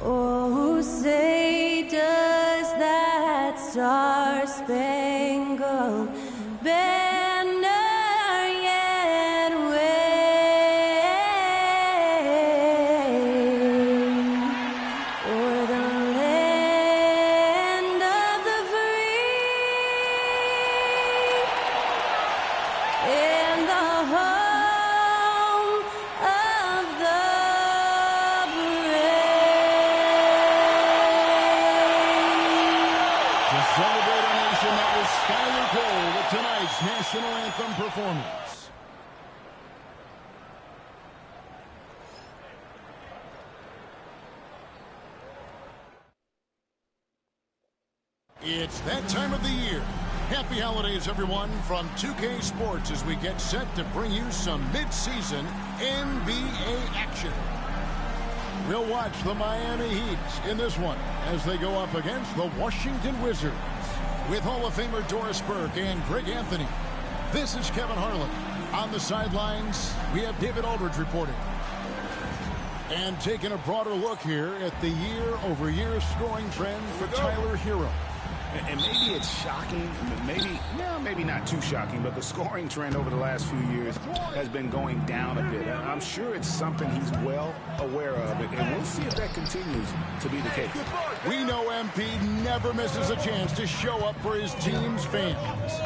Oh, say does that star-spangled banner yet wave o'er the land of the free and the home of the Celebrate a nation that was skyly cold at tonight's national anthem performance. It's that time of the year. Happy holidays, everyone, from 2K Sports as we get set to bring you some mid-season NBA action. We'll watch the Miami Heat in this one as they go up against the Washington Wizards. With Hall of Famer Doris Burke and Greg Anthony, this is Kevin Harlan. On the sidelines, we have David Aldridge reporting. And taking a broader look here at the year-over-year scoring trend for Tyler Hero. And maybe it's shocking, maybe not too shocking, but the scoring trend over the last few years has been going down a bit. I'm sure it's something he's well aware of, and we'll see if that continues to be the case. We know MP never misses a chance to show up for his team's fans.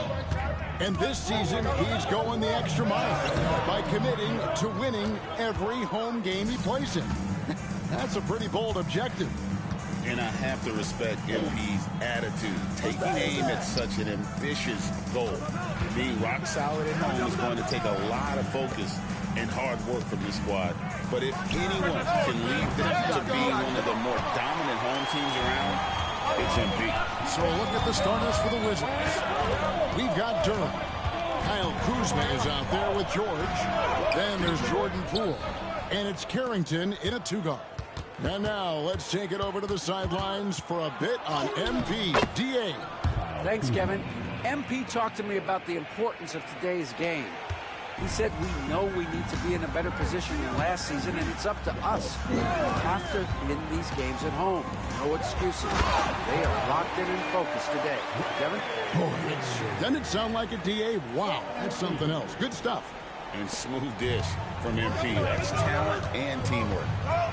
And this season, he's going the extra mile by committing to winning every home game he plays in. That's a pretty bold objective. And I have to respect MP's attitude. Taking aim at such an ambitious goal, being rock solid at home is going to take a lot of focus and hard work from this squad. But if anyone can lead them to being one of the more dominant home teams around, it's MP. So look at the starters for the Wizards. We've got Durham. Kyle Kuzma is out there with George. Then there's Jordan Poole. And it's Carrington in a two-guard. And now let's take it over to the sidelines for a bit on MP. DA. Thanks, Kevin. MP talked to me about the importance of today's game. He said we know we need to be in a better position than last season, and it's up to us. We have to win these games at home. No excuses. They are locked in and focused today. Kevin? Doesn't it sound like a DA? Wow, that's something else. Good stuff. And smooth dish from MP. That's talent and teamwork.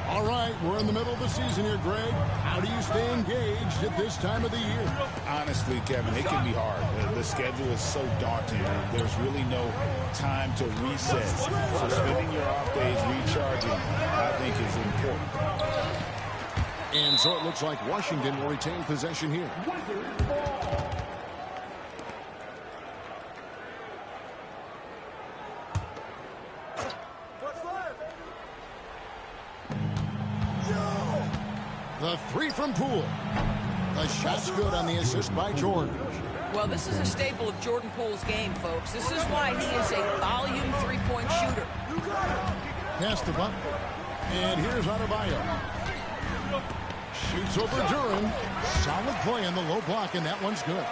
All right, we're in the middle of the season here, Greg. How do you stay engaged at this time of the year? Honestly, Kevin, it can be hard. The schedule is so daunting. There's really no time to reset. So spending your off days recharging, I think, is important. And so it looks like Washington will retain possession here. The three from Poole. The shot's good on the assist by George. Well, this is a staple of Jordan Poole's game, folks. This is why he is a volume three-point shooter. Pass to Butler. And here's Adebayo. Shoots over Durham. Solid play in the low block, and that one's good.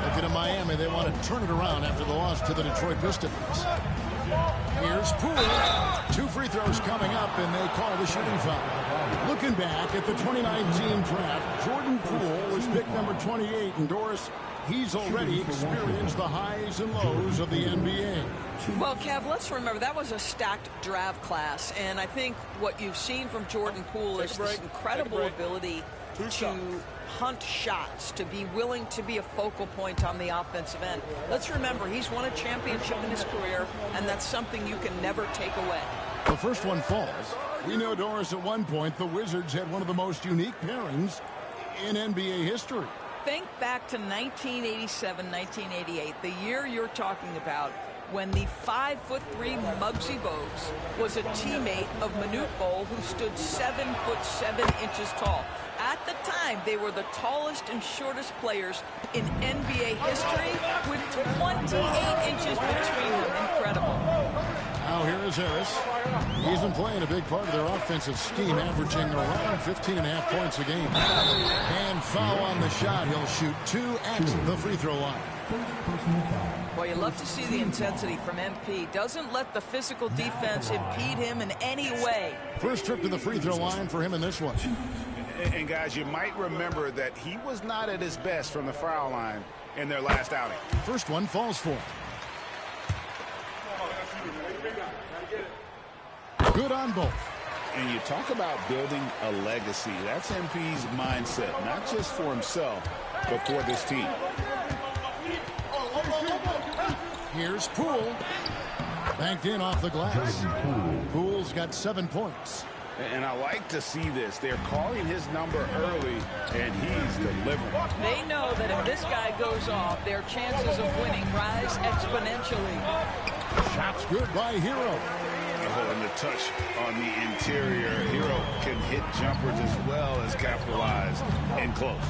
Looking at Miami, they want to turn it around after the loss to the Detroit Pistons. Here's Poole. 2 free throws coming up, and they call the shooting foul. Looking back at the 2019 draft, Jordan Poole was pick number 28, and Doris, he's already experienced the highs and lows of the NBA. Well, Kev, let's remember that was a stacked draft class, and I think what you've seen from Jordan Poole is this incredible ability to hunt shots, to be willing to be a focal point on the offensive end. Let's remember, he's won a championship in his career, and that's something you can never take away. The first one falls. We know, Doris, at one point, the Wizards had one of the most unique pairings in NBA history. Think back to 1987, 1988, the year you're talking about, when the 5'3" Muggsy Bogues was a teammate of Manute Bol, who stood 7'7" tall. At the time, they were the tallest and shortest players in NBA history, with 28 inches between them. Incredible. Now here is Harris. He's been playing a big part of their offensive scheme, averaging around 15.5 points a game. And foul on the shot. He'll shoot 2 at the free throw line. Well, you love to see the intensity from MP. Doesn't let the physical defense impede him in any way. First trip to the free throw line for him in this one. And guys, you might remember that he was not at his best from the foul line in their last outing. First one falls for him. Good on both. And you talk about building a legacy. That's MP's mindset, not just for himself, but for this team. Here's Poole. Banked in off the glass. Poole's got 7 points. And I like to see this. They're calling his number early, and he's delivering. They know that if this guy goes off, their chances of winning rise exponentially. Shots good by Hero. Oh, and the touch on the interior. Hero can hit jumpers as well as capitalize in close.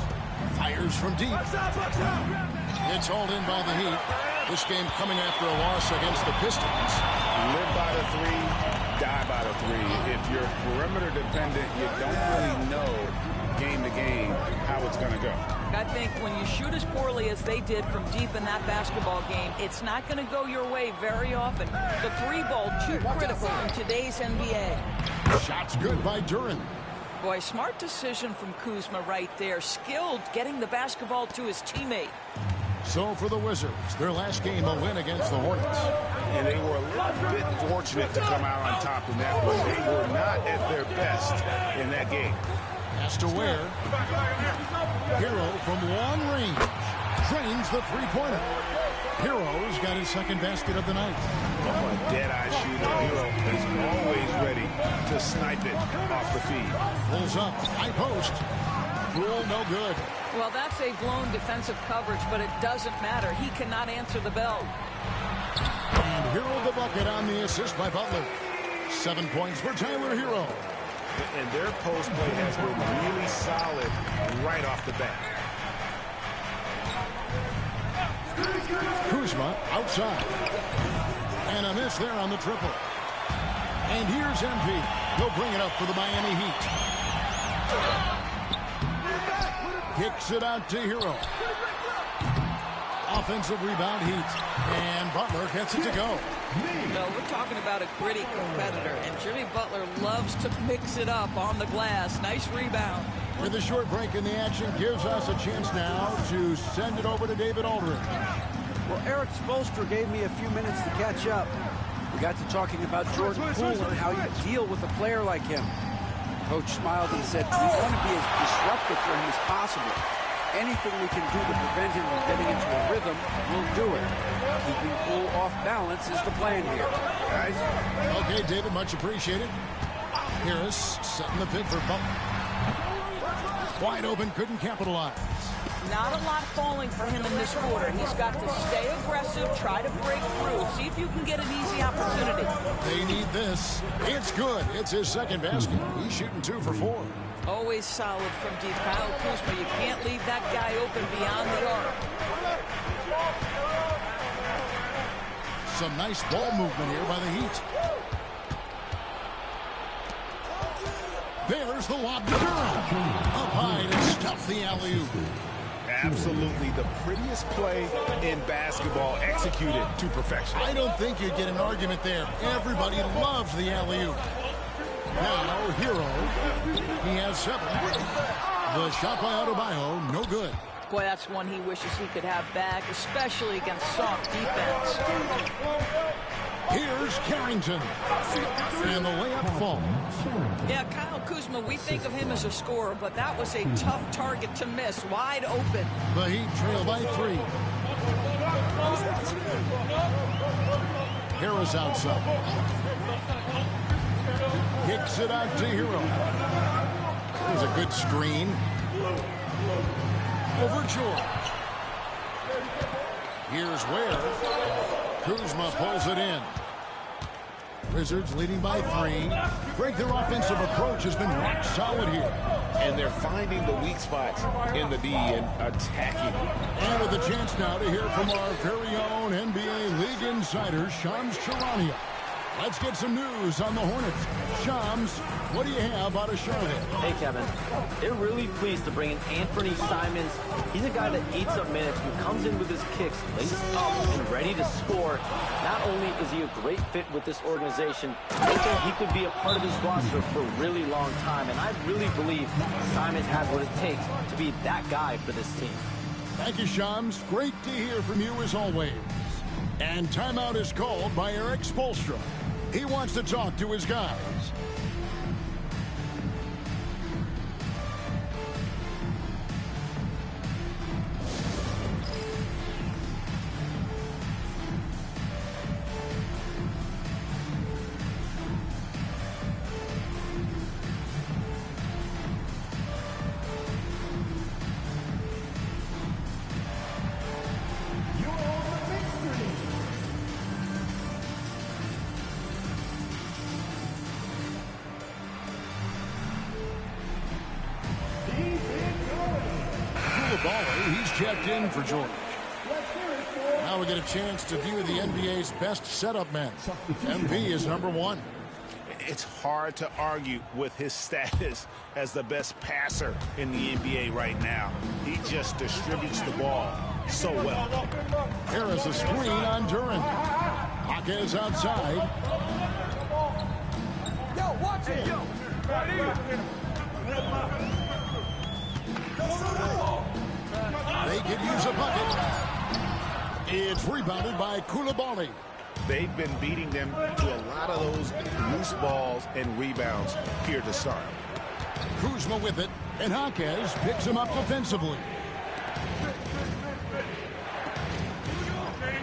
Fires from deep. It's hauled in by the Heat. This game coming after a loss against the Pistons. Live by the three, die by the three. If you're perimeter dependent, you don't really know game to game how it's going to go. I think when you shoot as poorly as they did from deep in that basketball game, it's not going to go your way very often. The three ball too critical in today's NBA. Shots good by Duren. Boy, smart decision from Kuzma right there. Skilled getting the basketball to his teammate. So for the Wizards, their last game a win against the Hornets. And they were a little bit fortunate to come out on top in that one. They were not at their best in that game. Pass to Ware. Hero from long range drains the three-pointer. Hero's got his second basket of the night. Oh, a dead-eye shooter. Hero is always ready to snipe it off the feed. Pulls up, high post. Rule no good. Well, that's a blown defensive coverage, but it doesn't matter. He cannot answer the bell. And Hero the bucket on the assist by Butler. 7 points for Tyler Hero. And their post play has been really solid right off the bat. Kuzma outside. And a miss there on the triple. And here's MP. He'll bring it up for the Miami Heat. Kicks it out to Hero. Offensive rebound Heat. And Butler gets it to go. No, we're talking about a gritty competitor, and Jimmy Butler loves to mix it up on the glass. Nice rebound. With a short break in the action, gives us a chance now to send it over to David Aldridge. Well, Eric Spoelstra gave me a few minutes to catch up. We got to talking about Jordan Poole and how you deal with a player like him. Coach smiled and said, we want to be as disruptive for him as possible. Anything we can do to prevent him from getting into a rhythm, we'll do it. Keeping Poole off balance is the plan here. Guys? Okay, David, much appreciated. Harris setting the pick for Butler. Wide open, couldn't capitalize. Not a lot falling for him in this quarter. He's got to stay aggressive, try to break through, see if you can get an easy opportunity. They need this. It's good. It's his second basket. He's shooting 2 for 4. Always solid from deep. Kyle Kuzma, you can't leave that guy open beyond the arc. Some nice ball movement here by the Heat. There's the lob to Durant. Up high to stuff the alley-oop. Absolutely the prettiest play in basketball, executed to perfection. I don't think you'd get an argument there. Everybody loves the alley-oop. Now, Hero. He has 7. The shot by Adebayo, no good. Boy, that's one he wishes he could have back, especially against soft defense. Here's Carrington. And the layup falls. Yeah, Kyle Kuzma, we think of him as a scorer, but that was a tough target to miss. Wide open. The Heat trail by 3. Harris outside. Kicks it out to Hero. There's a good screen. Over George. Here's Ware. Kuzma pulls it in. Wizards leading by 3. Greg, their offensive approach has been rock solid here. And they're finding the weak spots in the D and attacking. And with a chance now to hear from our very own NBA League insider, Shams Charania. Let's get some news on the Hornets. Shams, what do you have out of Charlotte? Hey, Kevin. They're really pleased to bring in Anthony Simons. He's a guy that eats up minutes who comes in with his kicks laced up and ready to score. Not only is he a great fit with this organization, they think he could be a part of this roster for a really long time, and I really believe Simons has what it takes to be that guy for this team. Thank you, Shams. Great to hear from you as always. And timeout is called by Eric Spoelstra. He wants to talk to his guys. He's checked in for George. Now we get a chance to view the NBA's best setup men. MP is number 1. It's hard to argue with his status as the best passer in the NBA right now. He just distributes the ball so well. Here is a screen on Duran. Hawkins outside. Yo, watch it. They could use a bucket. It's rebounded by Coulibaly. They've been beating them to a lot of those loose balls and rebounds here to start. Kuzma with it, and Hawkins picks him up defensively.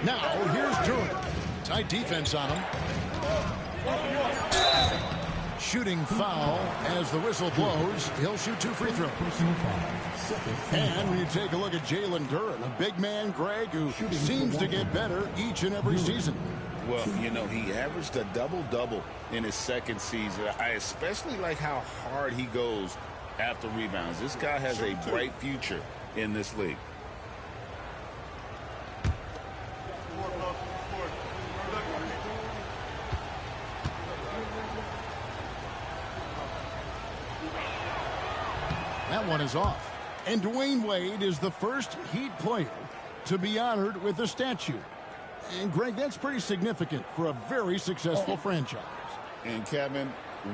Now, here's Duran. Tight defense on him. Shooting foul as the whistle blows. He'll shoot 2 free throws. And when you take a look at Jalen Duran, a big man, Greg, who seems to get better each and every season. Well, you know, he averaged a double-double in his second season. I especially like how hard he goes after rebounds. This guy has a bright future in this league. That one is off. And Dwayne Wade is the first Heat player to be honored with a statue. And, Greg, that's pretty significant for a very successful franchise. And, Kevin,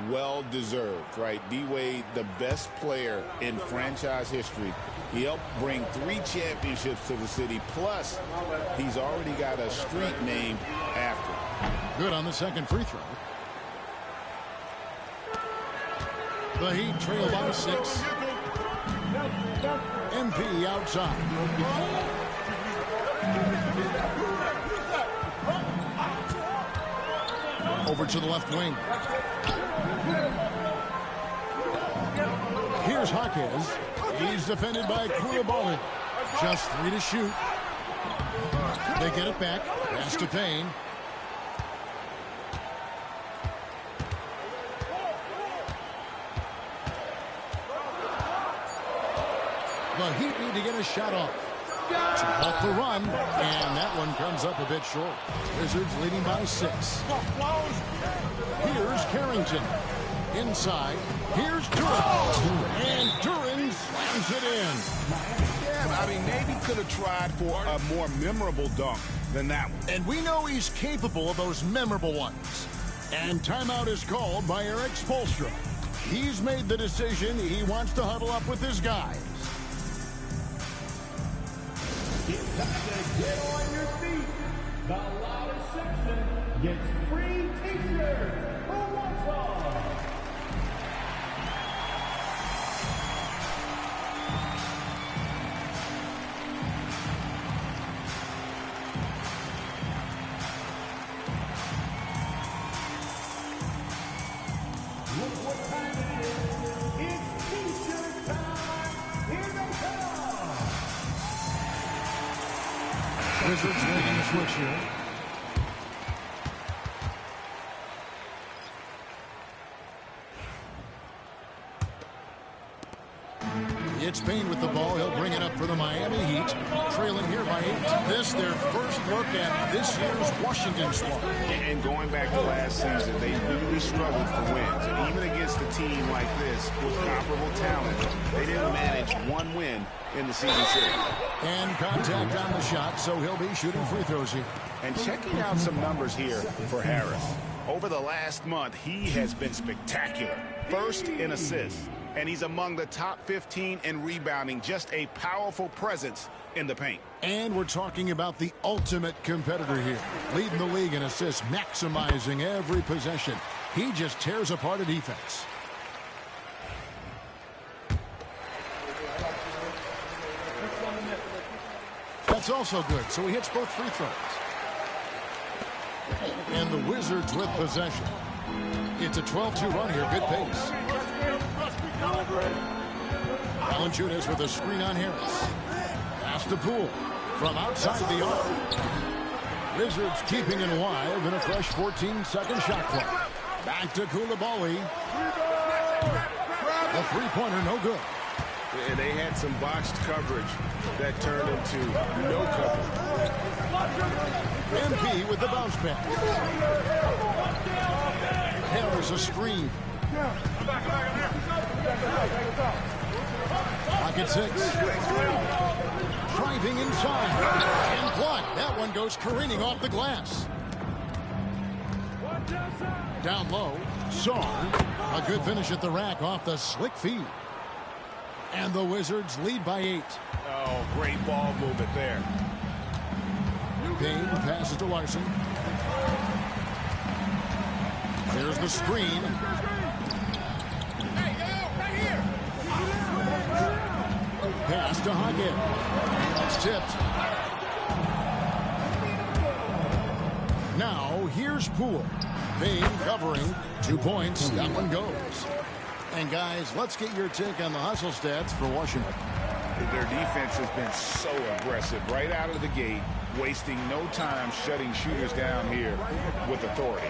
well-deserved, right? D-Wade, the best player in franchise history. He helped bring 3 championships to the city. Plus, he's already got a street named after him. Good on the second free throw. The Heat trail by 6. MP outside. Over to the left wing. Here's Hawkins. He's defended by Coulibaly. Just 3 to shoot. They get it back. Pass to Payne. The Heat need to get a shot off to help the run, and that one comes up a bit short. Wizards leading by 6. Here's Carrington. Inside. Here's Duran. And Duran slams it in. Yeah, I mean, maybe could have tried for a more memorable dunk than that one. And we know he's capable of those memorable ones. And timeout is called by Eric Spoelstra. He's made the decision he wants to huddle up with his guys. It's time to get on your feet. The loudest section gets free t-shirts. Who wants one? Look what time it is. It's t-shirt time. Here they come. Wizards making a switch here. gets Payne with the ball. He'll bring it up for the Miami Heat, trailing here by 8. This their first look at this year's Washington squad. And going back to last season, they really struggled for wins. And even against a team like this with comparable talent, they didn't manage one win in the season series. And contact on the shot, so he'll be shooting free throws here. And checking out some numbers here for Harris. Over the last month, he has been spectacular. First in assists, and he's among the top 15 in rebounding. Just a powerful presence in the paint. And we're talking about the ultimate competitor here. Leading the league in assists, maximizing every possession. He just tears apart a defense. That's also good, so he hits both free throws. And the Wizards with possession. It's a 12-2 run here, good pace. Valanciunas with a screen on Harris. Pass to Poole from outside the arc. Wizards keeping it alive in a fresh 14-second shot clock. Back to Coulibaly. A three-pointer, no good. And they had some boxed coverage that turned into no coverage. MP with the bounce pass. Harris a screen. Pocket 6. Driving inside. And blocked. That one goes careening off the glass. Down low. Sarr. A good finish at the rack off the slick feed. And the Wizards lead by 8. Oh, great ball movement there. Payne passes to Larson. There's the screen. Pass to Hagen. That's tipped. Now here's Poole. Payne covering. 2 points. That one goes. And guys, let's get your take on the hustle stats for Washington. Their defense has been so aggressive right out of the gate, wasting no time shutting shooters down here with authority.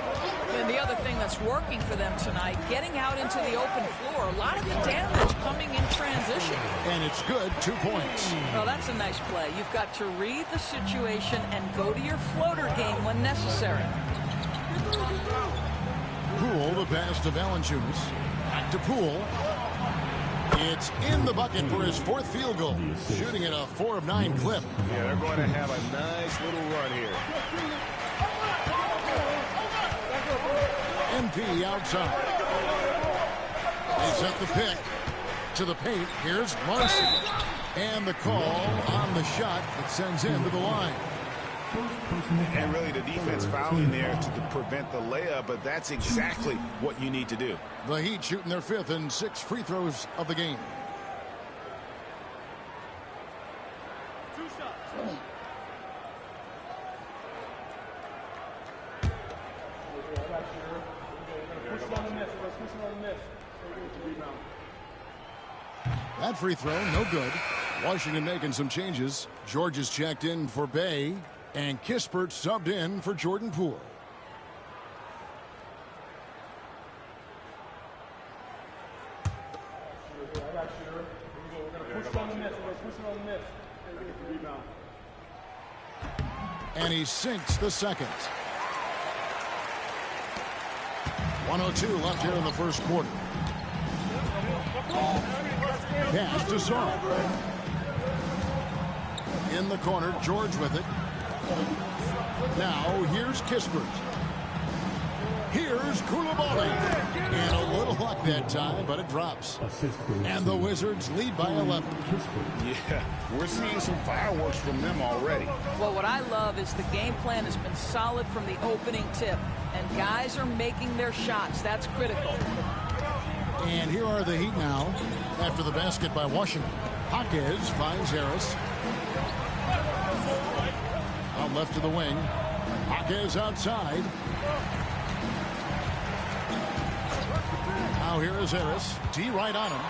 And the other thing that's working for them tonight, getting out into the open floor. A lot of the damage coming in transition. And it's good, 2 points. Well, that's a nice play. You've got to read the situation and go to your floater game when necessary. Poole, the pass to Valanciunas. Back to Poole. It's in the bucket for his 4th field goal. Shooting at a 4 of 9 clip. Yeah, they're going to have a nice little run here. MP outside. They set the pick to the paint. Here's Larson. And the call on the shot that sends him to the line. And really the defense fouling there to prevent the layup, but that's exactly what you need to do. The Heat shooting their 5th and 6th free throws of the game. That free throw, no good. Washington making some changes. George is checked in for Bay, and Kispert subbed in for Jordan Poole. And he sinks the second. 1:02 left here in the first quarter. Pass to Sarr. In the corner, George with it. Now here's Kispert. Here's Coulibaly. And a little luck that time, but it drops. And the Wizards lead by 11. Yeah, we're seeing some fireworks from them already. Well, what I love is the game plan has been solid from the opening tip. And guys are making their shots. That's critical. And here are the Heat now after the basket by Washington. Jaquez finds Harris. Out left to the wing. Jaquez outside. Now here is Harris. D right on him.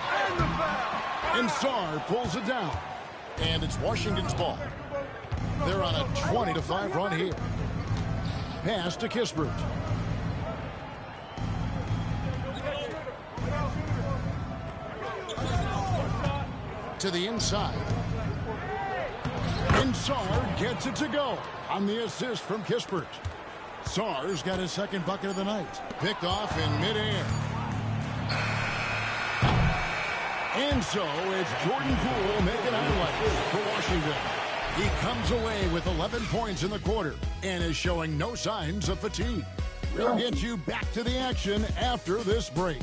And Sarr pulls it down. And it's Washington's ball. They're on a 20-5 run here. Pass to Kispert. to the inside. And Saar gets it to go on the assist from Kispert. Saar's got his second bucket of the night. Picked off in midair. And so it's Jordan Poole making highlights for Washington. He comes away with 11 points in the quarter and is showing no signs of fatigue. We'll get you back to the action after this break.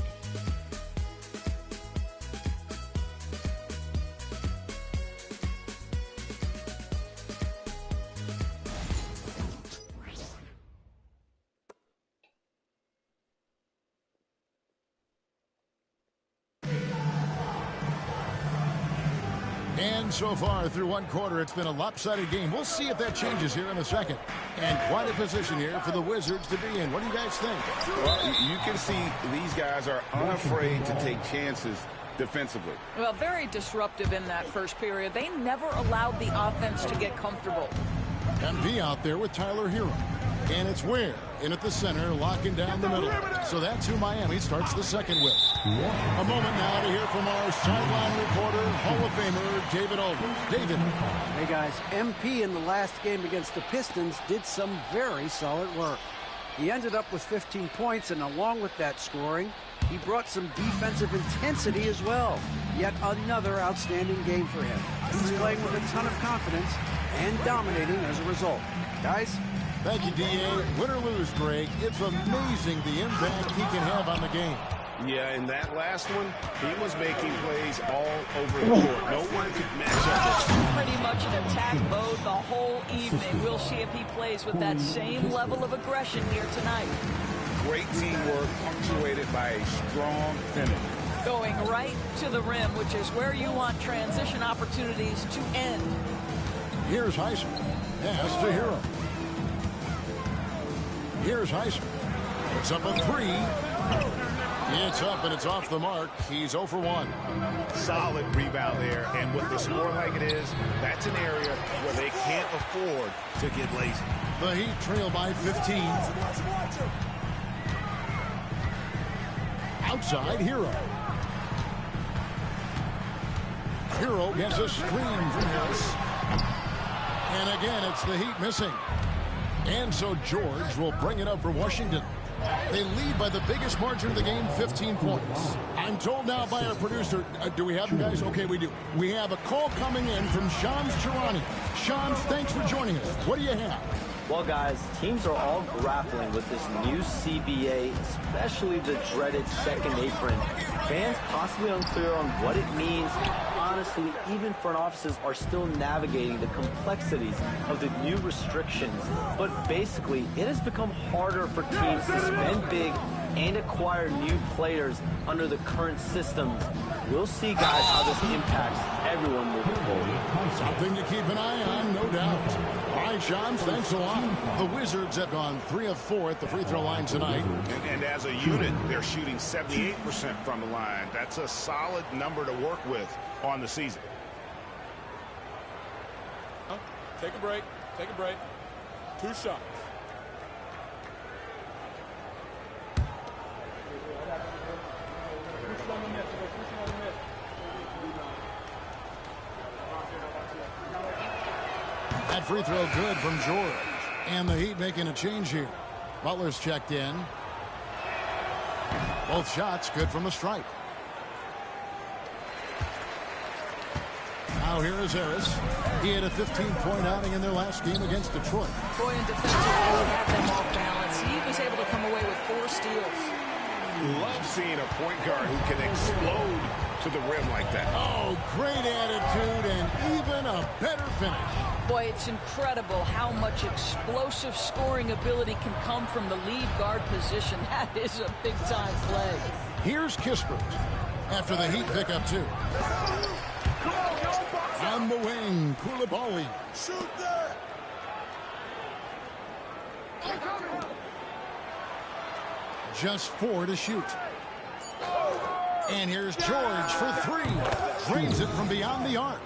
And so far through one quarter, it's been a lopsided game. We'll see if that changes here in a second. And quite a position here for the Wizards to be in. What do you guys think? Well, you can see these guys are unafraid to take chances defensively. Well, very disruptive in that first period. They never allowed the offense to get comfortable. MV out there with Tyler Hero. And it's Ware in at the center, locking down the middle. So that's who Miami starts the second with. A moment now to hear from our sideline reporter, Hall of Famer David Aldridge. David. Hey, guys, MP in the last game against the Pistons did some very solid work. He ended up with 15 points, and along with that scoring, he brought some defensive intensity as well. Yet another outstanding game for him. He's playing with a ton of confidence and dominating as a result. Guys? Thank you, D.A. Win or lose, Greg, it's amazing the impact he can have on the game. Yeah, in that last one, he was making plays all over the court. No one could match up. Pretty much in attack mode the whole evening. We'll see if he plays with that same level of aggression here tonight. Great teamwork punctuated by a strong finish. Going right to the rim, which is where you want transition opportunities to end. Here's Heiser. Pass to Hero. Here's Heiser. It's up a three. It's up and it's off the mark. He's 0 for 1. Solid rebound there, and with the score like it is, that's an area where they can't afford to get lazy. The Heat trail by 15. Outside, Hero. Hero gets a screen from Harris. And again, it's the Heat missing. And so George will bring it up for Washington. They lead by the biggest margin of the game, 15 points. I'm told now by our producer, do we have them, guys? Okay, we do. We have a call coming in from Shams Charania. Shams, thanks for joining us. What do you have? Well, guys, teams are all grappling with this new CBA, especially the dreaded second apron. Fans possibly unclear on what it means. Honestly, even front offices are still navigating the complexities of the new restrictions. But basically, it has become harder for teams to spend big and acquire new players under the current systems. We'll see, guys, how this impacts everyone moving forward. Something to keep an eye on, no doubt. All right, Shams, thanks a lot. The Wizards have gone 3 of 4 at the free throw line tonight. And as a unit, they're shooting 78% from the line. That's a solid number to work with on the season. Take a break. Take a break. 2 shots. That free throw good from George. And the Heat making a change here. Butler's checked in. Both shots good from the stripe. Now here is Harris. He had a 15-point outing in their last game against Detroit. Boy, and defensively had them off balance. He was able to come away with 4 steals. Love seeing a point guard who can explode to the rim like that. Oh, great attitude and even a better finish. Boy, it's incredible how much explosive scoring ability can come from the lead guard position. That is a big-time play. Here's Kispert after the Heat pick up 2. On the wing, Koulibaly. Shoot that! Just 4 to shoot. And here's George for 3. Drains it from beyond the arc.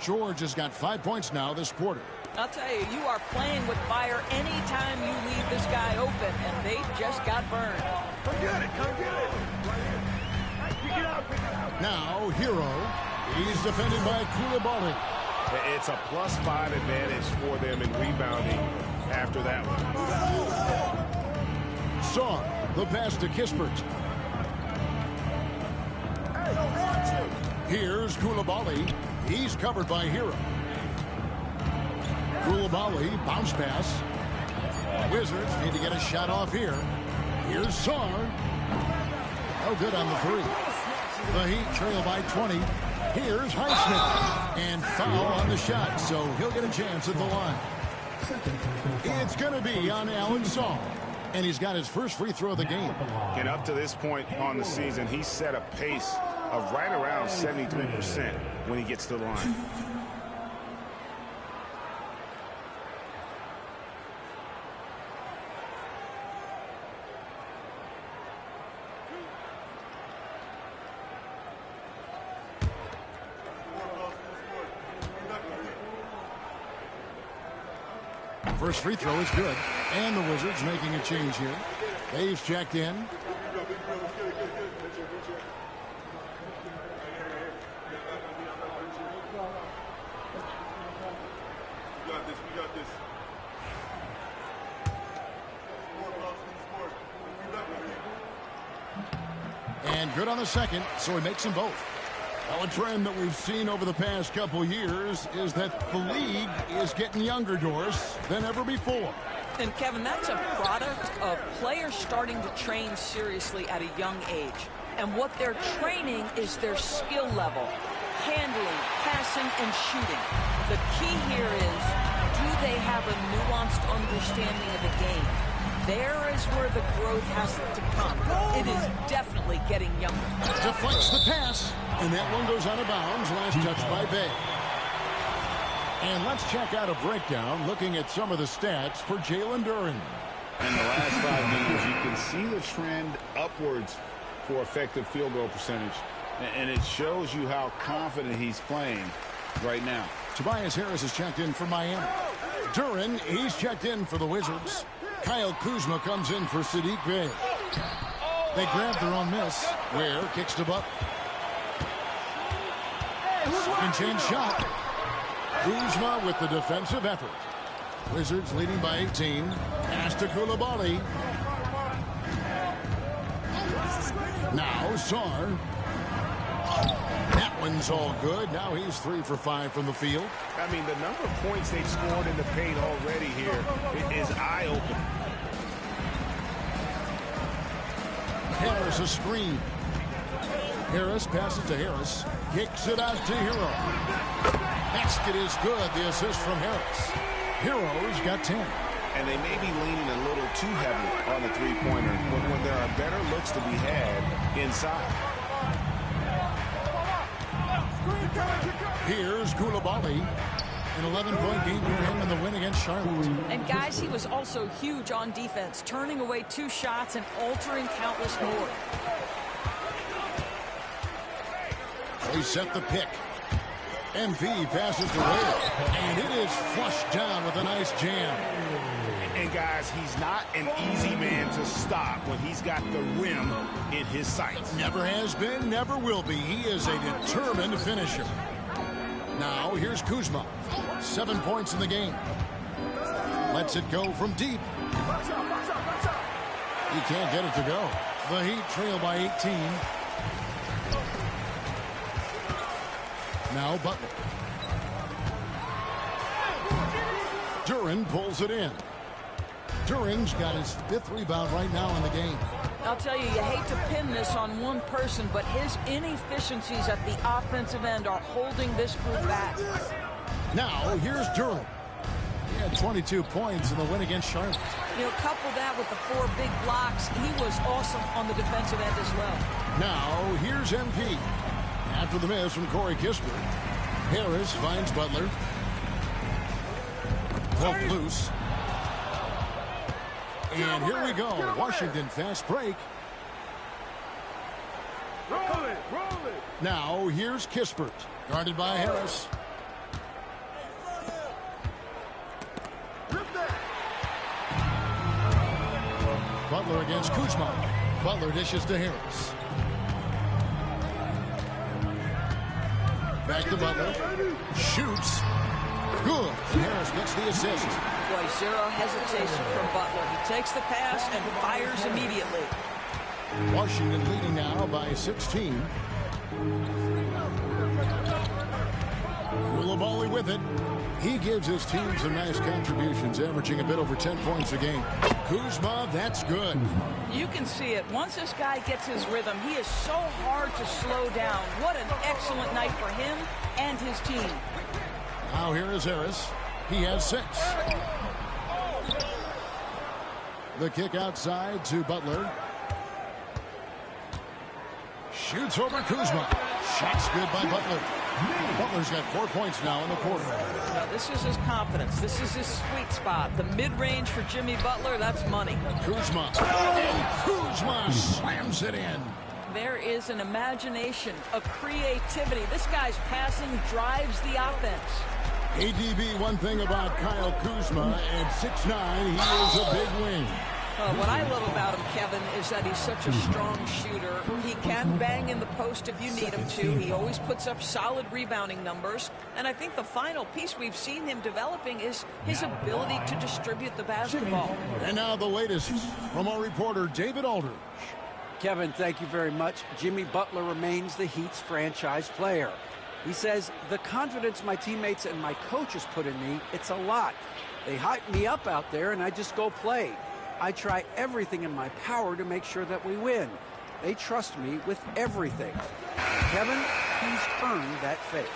George has got 5 points now this quarter. I'll tell you, you are playing with fire anytime you leave this guy open, and they just got burned. Come get it! Come get it! Pick it up! Pick it up! Now, Hero He's defended by Koulibaly. It's a +5 advantage for them in rebounding after that one. Saw the pass to Kispert. Here's Koulibaly. He's covered by Hero. Koulibaly, bounce pass. Wizards need to get a shot off here. Here's Sarr. Oh, good on the three. The Heat trail by 20. Here's Highsmith. And foul on the shot, so he'll get a chance at the line. It's going to be on Alan Saw. And he's got his first free throw of the game. And up to this point on the season, he's set a pace of right around 73% when he gets to the line. First free throw is good. And the Wizards making a change here. Dave's checked in. We got this. And good on the second, so he makes them both. Well, a trend that we've seen over the past couple years is that the league is getting younger, Doris, than ever before. And Kevin, that's a product of players starting to train seriously at a young age. And what they're training is their skill level, handling, passing, and shooting. The key here is, do they have a nuanced understanding of the game? There is where the growth has to come. It is definitely getting younger. Deflects the pass, and that one goes out of bounds. Last touch by Bay. And let's check out a breakdown looking at some of the stats for Jalen Duren. In the last 5 games, you can see the trend upwards for effective field goal percentage. And it shows you how confident he's playing right now. Tobias Harris is checked in for Miami. Duren, he's checked in for the Wizards. Kyle Kuzma comes in for Saddiq Bey. They grab their own miss. Ware kicks to Butler. Second chance shot. Kuzma with the defensive effort. Wizards leading by 18. Pass to Koulibaly. Now Sarr. That one's all good. Now he's 3 for 5 from the field. I mean, the number of points they've scored in the paint already here is eye-opening. Harris a screen. Harris passes to Harris. Kicks it out to Hero. Basket is good. The assist from Harris. Hero's got 10. And they may be leaning a little too heavy on the three-pointer when there are better looks to be had inside. Here's Koulibaly. An 11-point game for him in the win against Charlotte. And guys, he was also huge on defense, turning away 2 shots and altering countless more. They set the pick. MV passes to Ware, and it is flushed down with a nice jam. And guys, he's not an easy man to stop when he's got the rim in his sights. Never has been, never will be. He is a determined finisher. Now, here's Kuzma. 7 points in the game. Lets it go from deep. He can't get it to go. The Heat trail by 18. Now Butler. Duren pulls it in. Duren's got his 5th rebound right now in the game. I'll tell you, you hate to pin this on one person, but his inefficiencies at the offensive end are holding this group back. Now, here's Duren. He had 22 points in the win against Charlotte. You know, couple that with the 4 big blocks, he was awesome on the defensive end as well. Now, here's MP. After the miss from Corey Kispert, Harris finds Butler. Poked loose. And here we go. Washington fast break. Roll it, roll it. Now, here's Kispert. Guarded by Harris. Butler against Kuzma. Butler dishes to Harris. Back to Butler. Shoots. Good. Harris gets the assist. Boy, zero hesitation from Butler. He takes the pass and fires immediately. Washington leading now by 16. Coulibaly with it. He gives his team some nice contributions, averaging a bit over 10 points a game. Kuzma, that's good. You can see it. Once this guy gets his rhythm, he is so hard to slow down. What an excellent night for him and his team. Now here is Harris. He has 6. The kick outside to Butler. Shoots over Kuzma. Shot's good by Butler. Butler's got 4 points now in the quarter. Now, this is his confidence. This is his sweet spot. The mid-range for Jimmy Butler, that's money. Kuzma. And Kuzma slams it in. There is an imagination, a creativity. This guy's passing drives the offense. ADB, one thing about Kyle Kuzma, at 6'9", he is a big wing. What I love about him, Kevin, is that he's such a strong shooter. He can bang in the post if you need him to. He always puts up solid rebounding numbers. And I think the final piece we've seen him developing is his ability to distribute the basketball. And now the latest from our reporter, David Aldridge. Kevin, thank you very much. Jimmy Butler remains the Heat's franchise player. He says, the confidence my teammates and my coaches put in me, it's a lot. They hype me up out there and I just go play. I try everything in my power to make sure that we win. They trust me with everything. Kevin, he's earned that faith.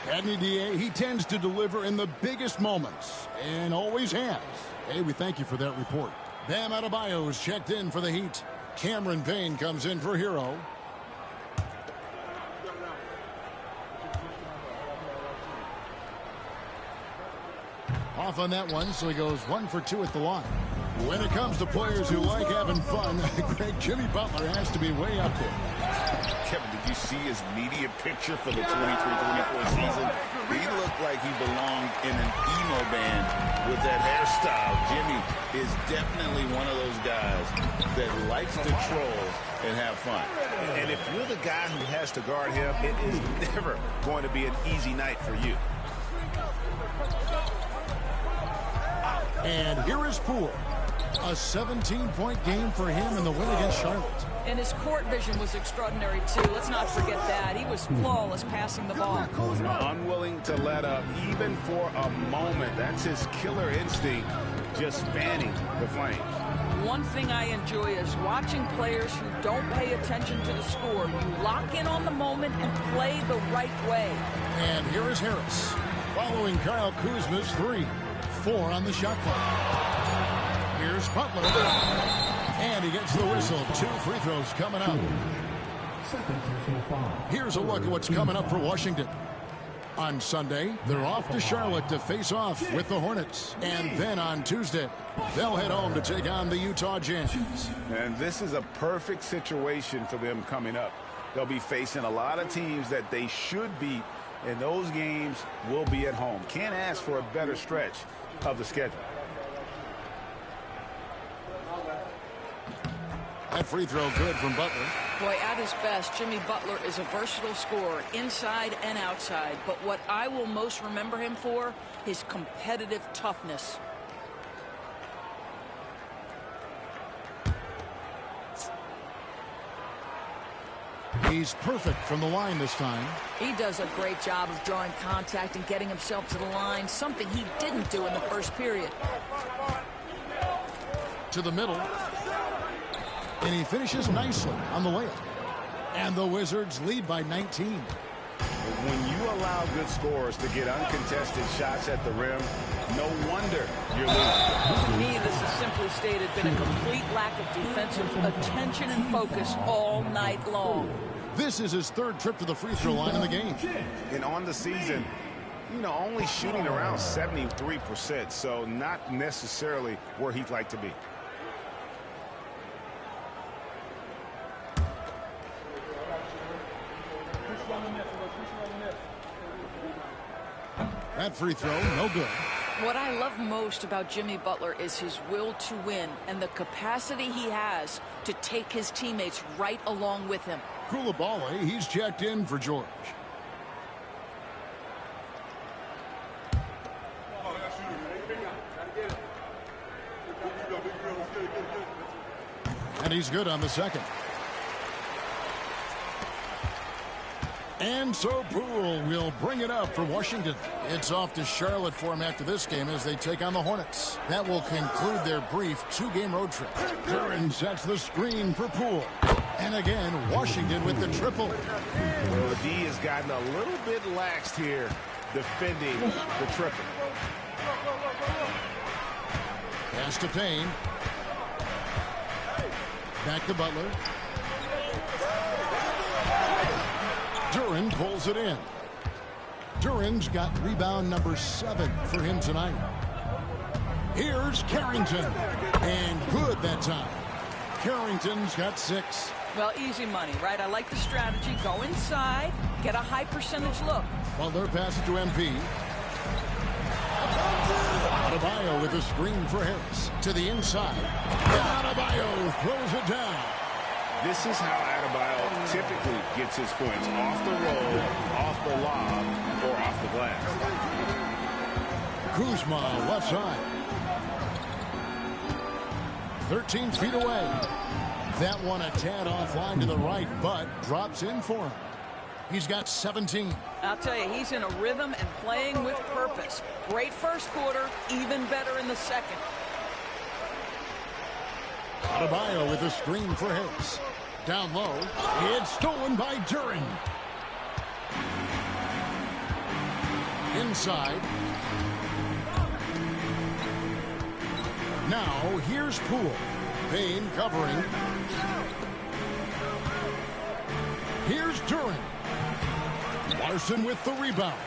Adney DA, he tends to deliver in the biggest moments, and always has. Hey, we thank you for that report. Bam Adebayo is checked in for the Heat. Cameron Payne comes in for Hero. Off on that one, so he goes 1 for 2 at the line. When it comes to players who like having fun, Greg, Jimmy Butler has to be way up there. Kevin, did you see his media picture for the 23-24 season? He looked like he belonged in an emo band with that hairstyle. Jimmy is definitely one of those guys that likes to troll and have fun. And if you're the guy who has to guard him, it is never going to be an easy night for you. And here is Poole. A 17-point game for him in the win against Charlotte. And his court vision was extraordinary, too. Let's not forget that. He was flawless passing the ball. Unwilling to let up, even for a moment. That's his killer instinct, just fanning the flames. One thing I enjoy is watching players who don't pay attention to the score. You lock in on the moment and play the right way. And here is Harris, following Kyle Kuzma's 3. 4 on the shot clock. Here's Butler. And he gets the whistle. 2 free throws coming up. Here's a look at what's coming up for Washington. On Sunday, they're off to Charlotte to face off with the Hornets. And then on Tuesday, they'll head home to take on the Utah Jazz. And this is a perfect situation for them coming up. They'll be facing a lot of teams that they should beat, and those games will be at home. Can't ask for a better stretch of the schedule. That free throw good from Butler. Boy, at his best, Jimmy Butler is a versatile scorer, inside and outside. But what I will most remember him for, his competitive toughness. He's perfect from the line this time. He does a great job of drawing contact and getting himself to the line, something he didn't do in the first period. To the middle. And he finishes nicely on the layup. And the Wizards lead by 19. When you allow good scorers to get uncontested shots at the rim, no wonder you're losing. To me, this is simply stated been a complete lack of defensive attention and focus all night long. This is his 3rd trip to the free throw line in the game. And on the season, only shooting around 73%, so not necessarily where he'd like to be. That free throw, no good. What I love most about Jimmy Butler is his will to win and the capacity he has to take his teammates right along with him. Coulibaly, he's checked in for George. And he's good on the second. And so Poole will bring it up for Washington. It's off to Charlotte for him after this game as they take on the Hornets. That will conclude their brief 2-game road trip. Duren sets the screen for Poole. And again, Washington with the triple. Well, the D has gotten a little bit laxed here defending the triple. Pass to Payne. Back to Butler. Duren pulls it in. Duren's got rebound number 7 for him tonight. Here's Carrington. And good that time. Carrington's got 6. Well, easy money, right? I like the strategy. Go inside, get a high percentage look. Butler passes to MP. Adebayo with a screen for Harris. To the inside. And Adebayo throws it down. This is how Adebayo typically gets his points. Off the roll, off the lob, or off the glass. Kuzma left side. 13 feet away. That one a tad offline to the right, but drops in for him. He's got 17. I'll tell you, he's in a rhythm and playing with purpose. Great first quarter, even better in the second. Adebayo with a screen for Harris. Down low. It's stolen by Duren. Inside. Now here's Poole. Payne covering. Here's Duren. Larson with the rebound.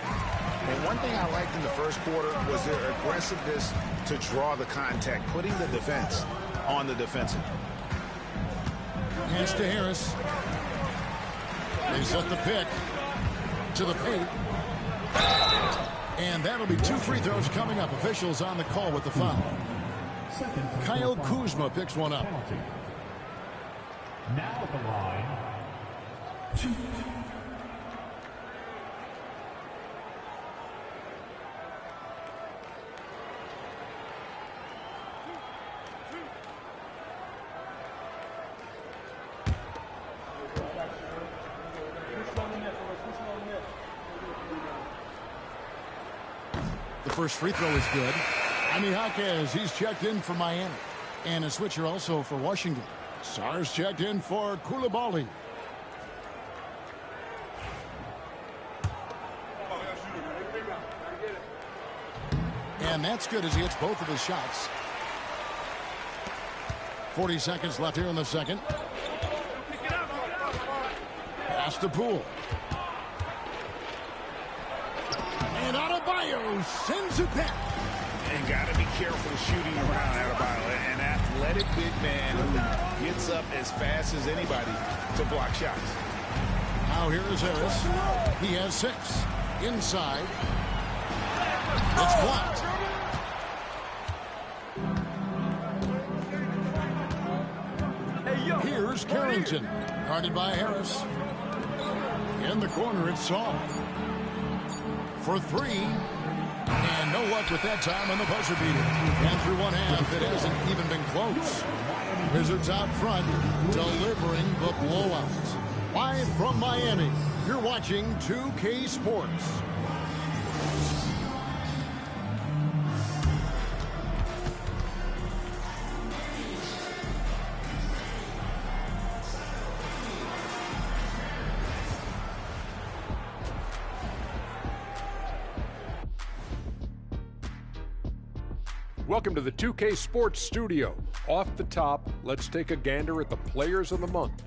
And one thing I liked in the first quarter was their aggressiveness to draw the contact, putting the defense on the defensive. Pass to Harris. They set the pick to the paint. And that'll be 2 free throws coming up. Officials on the call with the foul. Kyle Kuzma picks one up. Now at the line, 2. The first free throw is good. Jaime Jaquez, he's checked in for Miami. And a switcher also for Washington. Sars checked in for Coulibaly. And that's good as he hits both of his shots. 40 seconds left here in the second. Pass to Poole. And Adebayo sends it back. And got to be careful shooting around Adebayo. An athletic big man who gets up as fast as anybody to block shots. Now here is Harris. He has 6. Inside. It's blocked. Here's Carrington. Guarded by Harris. In the corner, it's Saul. For 3. And no luck with that time on the buzzer beater. And through one half, it hasn't even been close. Wizards out front, delivering the blowout. Live from Miami, you're watching 2K Sports. Welcome to the 2K Sports Studio. Off the top, let's take a gander at the players of the month.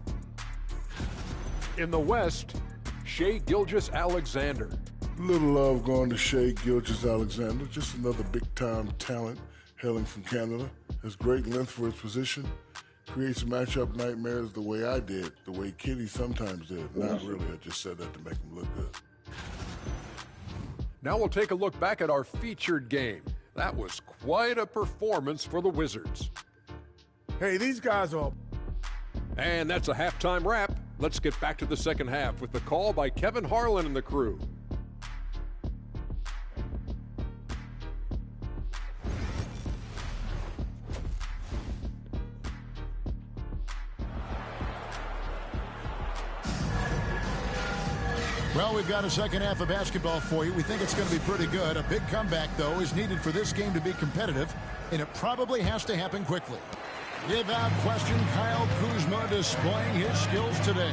In the West, Shai Gilgeous-Alexander. Little love going to Shai Gilgeous-Alexander, just another big-time talent hailing from Canada. Has great length for his position, creates matchup nightmares the way I did, the way Kitty sometimes did. Not really, I just said that to make him look good. Now we'll take a look back at our featured game. That was quite a performance for the Wizards. Hey, these guys are... And that's a halftime wrap. Let's get back to the second half with the call by Kevin Harlan and the crew. Well, we've got a second half of basketball for you. We think it's going to be pretty good. A big comeback, though, is needed for this game to be competitive, and it probably has to happen quickly. Without question, Kyle Kuzma displaying his skills today.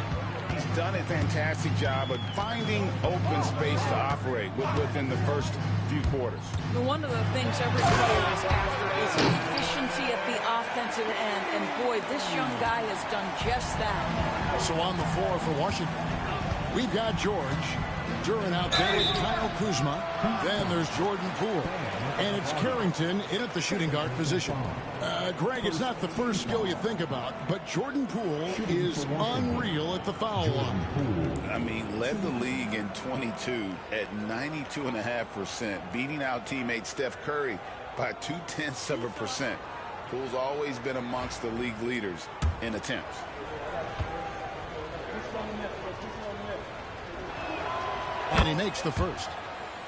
He's done a fantastic job of finding open space to operate within the first few quarters. One of the things every player is after is efficiency at the offensive end, and boy, this young guy has done just that. So on the floor for Washington, we've got George Duran out there with Kyle Kuzma. Then there's Jordan Poole. And it's Carrington in at the shooting guard position. Greg, it's not the first skill you think about, but Jordan Poole is unreal at the foul line. I mean, led the league in 22 at 92.5%, beating out teammate Steph Curry by 0.2%. Poole's always been amongst the league leaders in attempts. And he makes the first.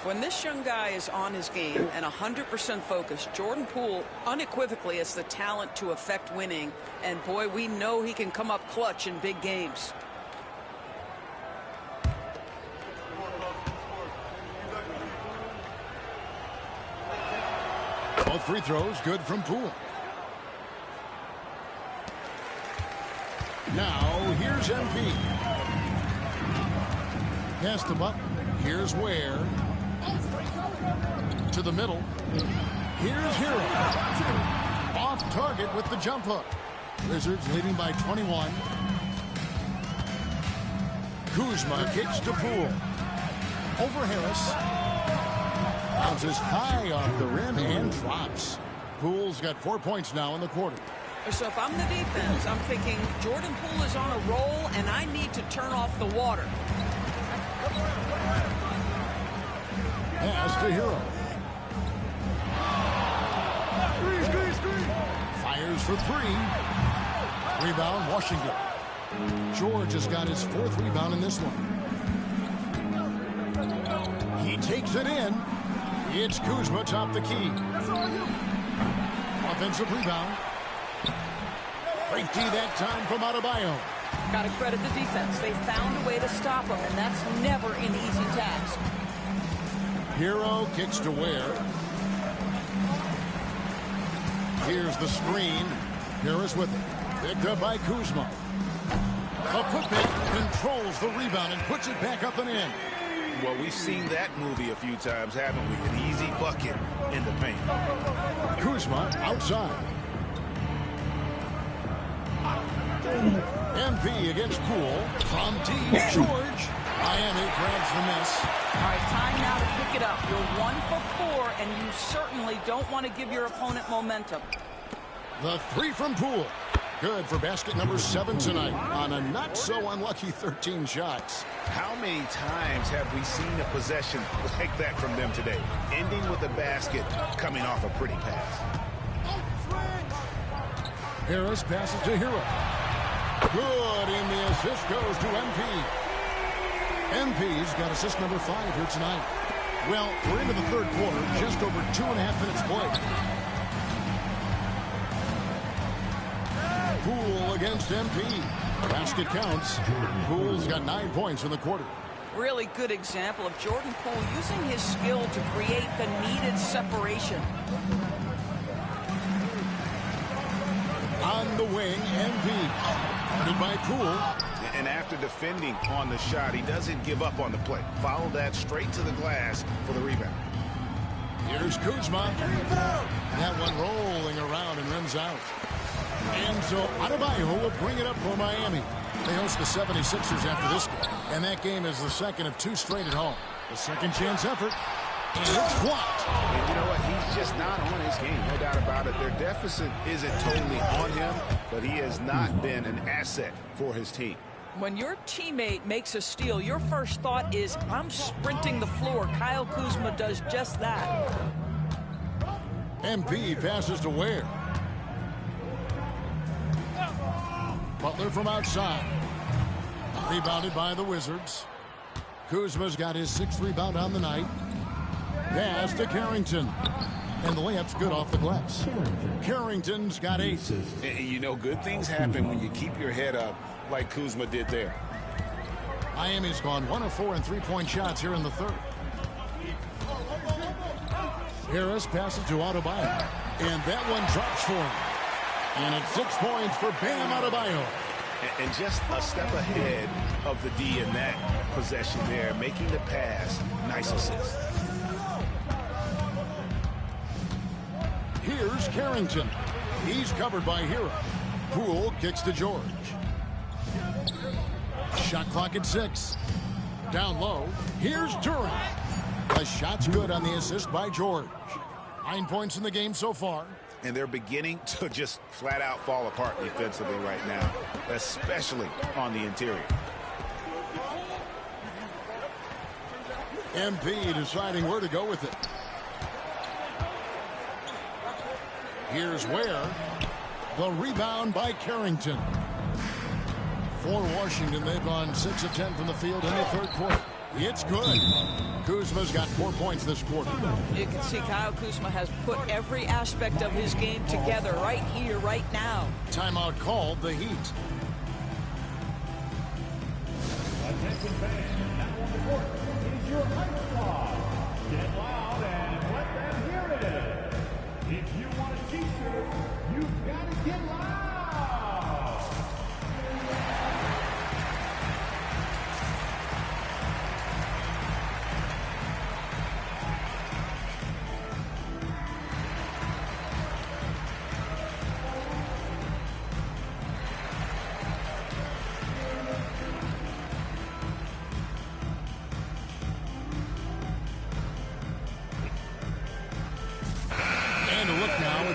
When this young guy is on his game and 100% focused, Jordan Poole unequivocally has the talent to affect winning. And boy, we know he can come up clutch in big games. Both free throws good from Poole. Now here's MP. Pass the buck. Here's Ware. To the middle. Here's Hero. Off target with the jump hook. Wizards leading by 21. Kuzma kicks to Poole. Over Harris. Bounces high off the rim and drops. Poole's got 4 points now in the quarter. So if I'm the defense, I'm thinking Jordan Poole is on a roll and I need to turn off the water. Pass to Hero. Fires for three. Rebound, Washington. George has got his fourth rebound in this one. He takes it in. It's Kuzma top the key. Offensive rebound. Great D that time from Adebayo. Got to credit the defense. They found a way to stop him, and that's never an easy task. Hero kicks to Ware. Here's the screen. Harris with it. Picked up by Kuzma. A putback controls the rebound and puts it back up and in. Well, we've seen that movie a few times, haven't we? An easy bucket in the paint. Kuzma outside. MP against Poole. From deep, George. Miami grabs the miss. All right, time now to pick it up. You're 1 for 4, and you certainly don't want to give your opponent momentum. The three from Poole. Good for basket number 7 tonight on a not-so-unlucky 13 shots. How many times have we seen a possession like that from them today? Ending with a basket, coming off a pretty pass. Harris passes to Hero. Good, and the assist goes to MP. MP's got assist number 5 here tonight. Well, we're into the third quarter, just over 2.5 minutes played. Poole against MP. Basket counts. Poole's got 9 points in the quarter. Really good example of Jordan Poole using his skill to create the needed separation. On the wing, MP. Guarded by Poole. And after defending on the shot, he doesn't give up on the play. Follow that straight to the glass for the rebound. Here's Kuzma. That one rolling around and rims out. And so Adebayo will bring it up for Miami. They host the 76ers after this game. And that game is the second of 2 straight at home. The second chance effort. And it's blocked. And you know what? He's just not on his game. No doubt about it. Their deficit isn't totally on him, but he has not been an asset for his team. When your teammate makes a steal, your first thought is, I'm sprinting the floor. Kyle Kuzma does just that. MP passes to Ware. Butler from outside. Rebounded by the Wizards. Kuzma's got his 6th rebound on the night. Pass to Carrington. And the layup's good off the glass. Carrington's got 8. And you know, good things happen when you keep your head up like Kuzma did there. Miami's gone 1 of 4 in three-point shots here in the third. Harris passes to Adebayo, and that one drops for him. And it's 6 points for Bam Adebayo. And just a step ahead of the D in that possession there, making the pass. Nice assist. Here's Carrington. He's covered by Hero. Poole kicks to George. Shot clock at 6. Down low. Here's Duran. The shot's good on the assist by George. 9 points in the game so far. And they're beginning to just flat out fall apart defensively right now, especially on the interior. MP deciding where to go with it. Here's Ware. The rebound by Carrington. For Washington, they've gone 6 of 10 from the field in the third quarter. It's good. Kuzma's got 4 points this quarter. You can see Kyle Kuzma has put every aspect of his game together right here, right now. Timeout called, the Heat. Attention fans, now on the court is your hype squad. Get loud and let them hear it. If you want a t-shirt, you've got to get loud.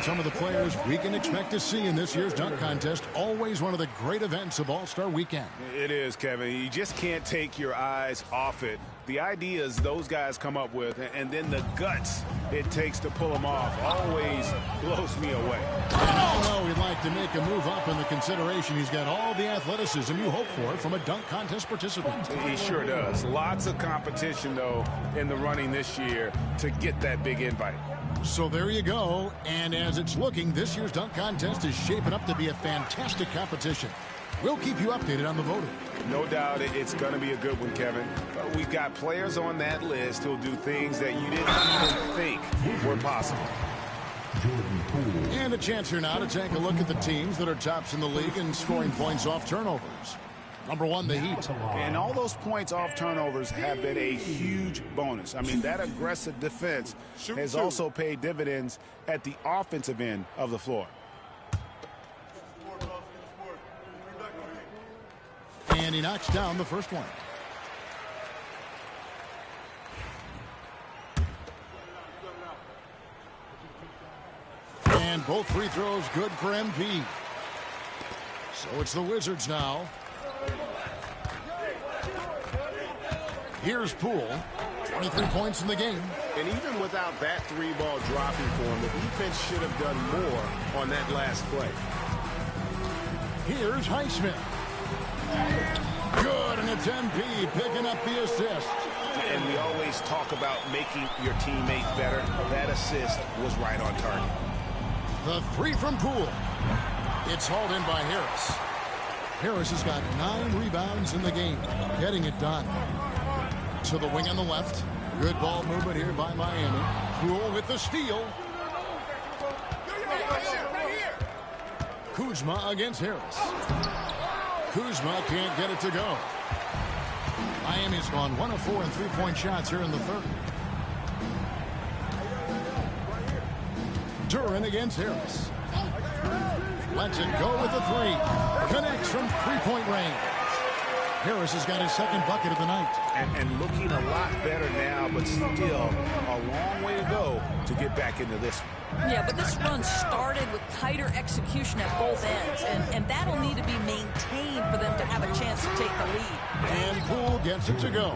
Some of the players we can expect to see in this year's dunk contest. Always one of the great events of All-Star Weekend. It is, Kevin. You just can't take your eyes off it. The ideas those guys come up with, and then the guts it takes to pull them off, always blows me away. And I know he'd like to make a move up in the consideration. He's got all the athleticism you hope for from a dunk contest participant. He sure does. Lots of competition, though, in the running this year to get that big invite. So there you go, and as it's looking, this year's dunk contest is shaping up to be a fantastic competition. We'll keep you updated on the voting. No doubt it's going to be a good one, Kevin. We've got players on that list who'll do things that you didn't even think were possible. And a chance here now to take a look at the teams that are tops in the league in scoring points off turnovers. Number 1, the Heat. And all those points off turnovers have been a huge bonus. I mean, that aggressive defense has also paid dividends at the offensive end of the floor. And he knocks down the first one. And both free throws good for MP. So it's the Wizards now. Here's Poole. 23 points in the game. And even without that 3-ball dropping for him, the defense should have done more on that last play. Here's Highsmith. Good, and it's MP picking up the assist. And we always talk about making your teammate better. That assist was right on target. The 3 from Poole. It's hauled in by Harris. Harris has got 9 rebounds in the game, getting it done. To the wing on the left. Good ball movement here by Miami. Poole with the steal. Kuzma against Harris. Kuzma can't get it to go. Miami's gone 1 of 4 in three-point shots here in the third. Duran against Harris. Lets it go with the 3. Connects from three-point range. Harris has got his second bucket of the night. And looking a lot better now, but still a long way to go to get back into this one. Yeah, but this run started with tighter execution at both ends, and that'll need to be maintained for them to have a chance to take the lead. And Poole gets it to go.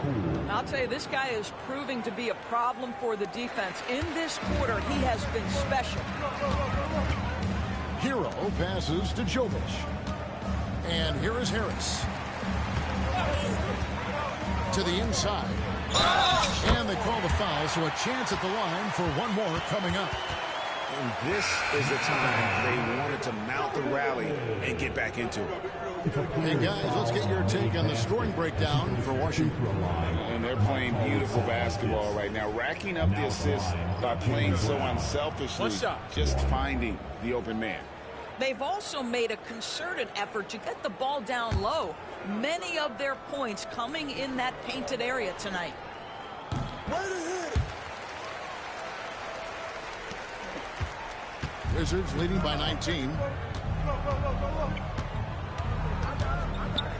I'll tell you, this guy is proving to be a problem for the defense. In this quarter, he has been special. Hero passes to Jovic. And here is Harris. To the inside. And they call the foul, so a chance at the line for one more coming up. And this is the time they wanted to mount the rally and get back into it. Hey, guys, let's get your take on the scoring breakdown for Washington. And they're playing beautiful basketball right now, racking up the assists by playing so unselfishly, just finding the open man. They've also made a concerted effort to get the ball down low. Many of their points coming in that painted area tonight. Wizards leading by 19.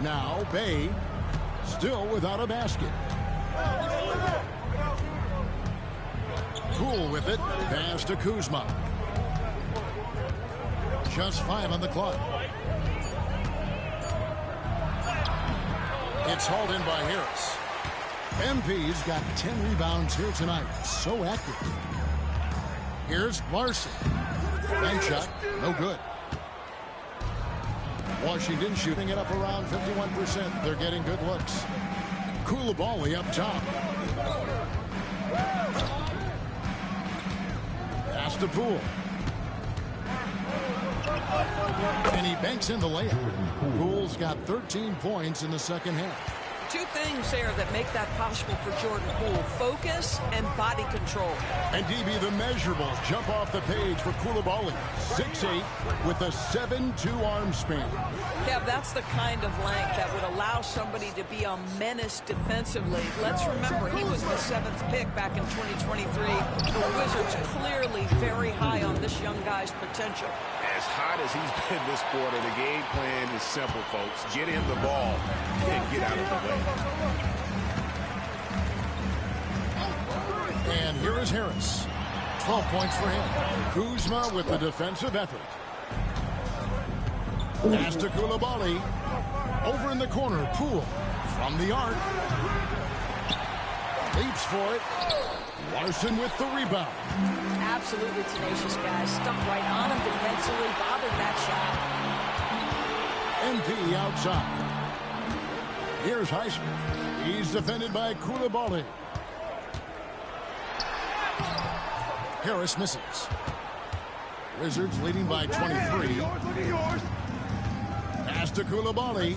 Now Bay still without a basket. Poole with it. Pass to Kuzma. Just 5 on the clock. It's hauled in by Harris. MP's got 10 rebounds here tonight. So active. Here's Larson. Bank shot, no good. Washington shooting it up around 51%. They're getting good looks. Coulibaly up top. Pass to Poole. And he banks in the layup. Poole's got 13 points in the second half. Two things there that make that possible for Jordan Poole: focus and body control. And DB, the measurables jump off the page for Coulibaly. 6'8" with a 7'2" arm span. Yeah, that's the kind of length that would allow somebody to be a menace defensively. Let's remember, he was the 7th pick back in 2023. The Wizards clearly very high on this young guy's potential. As hot as he's been this quarter, the game plan is simple, folks. Get him the ball and get out of the way. And here is Harris. 12 points for him. Kuzma with the defensive effort. Pass to Coulibaly. Over in the corner, Poole from the arc. Leaps for it. Larson with the rebound. Absolutely tenacious guy. Stuck right on him defensively. Bothered that shot. MP outside. Here's Highsmith. He's defended by Coulibaly. Harris misses. Wizards leading by 23. Pass to Coulibaly.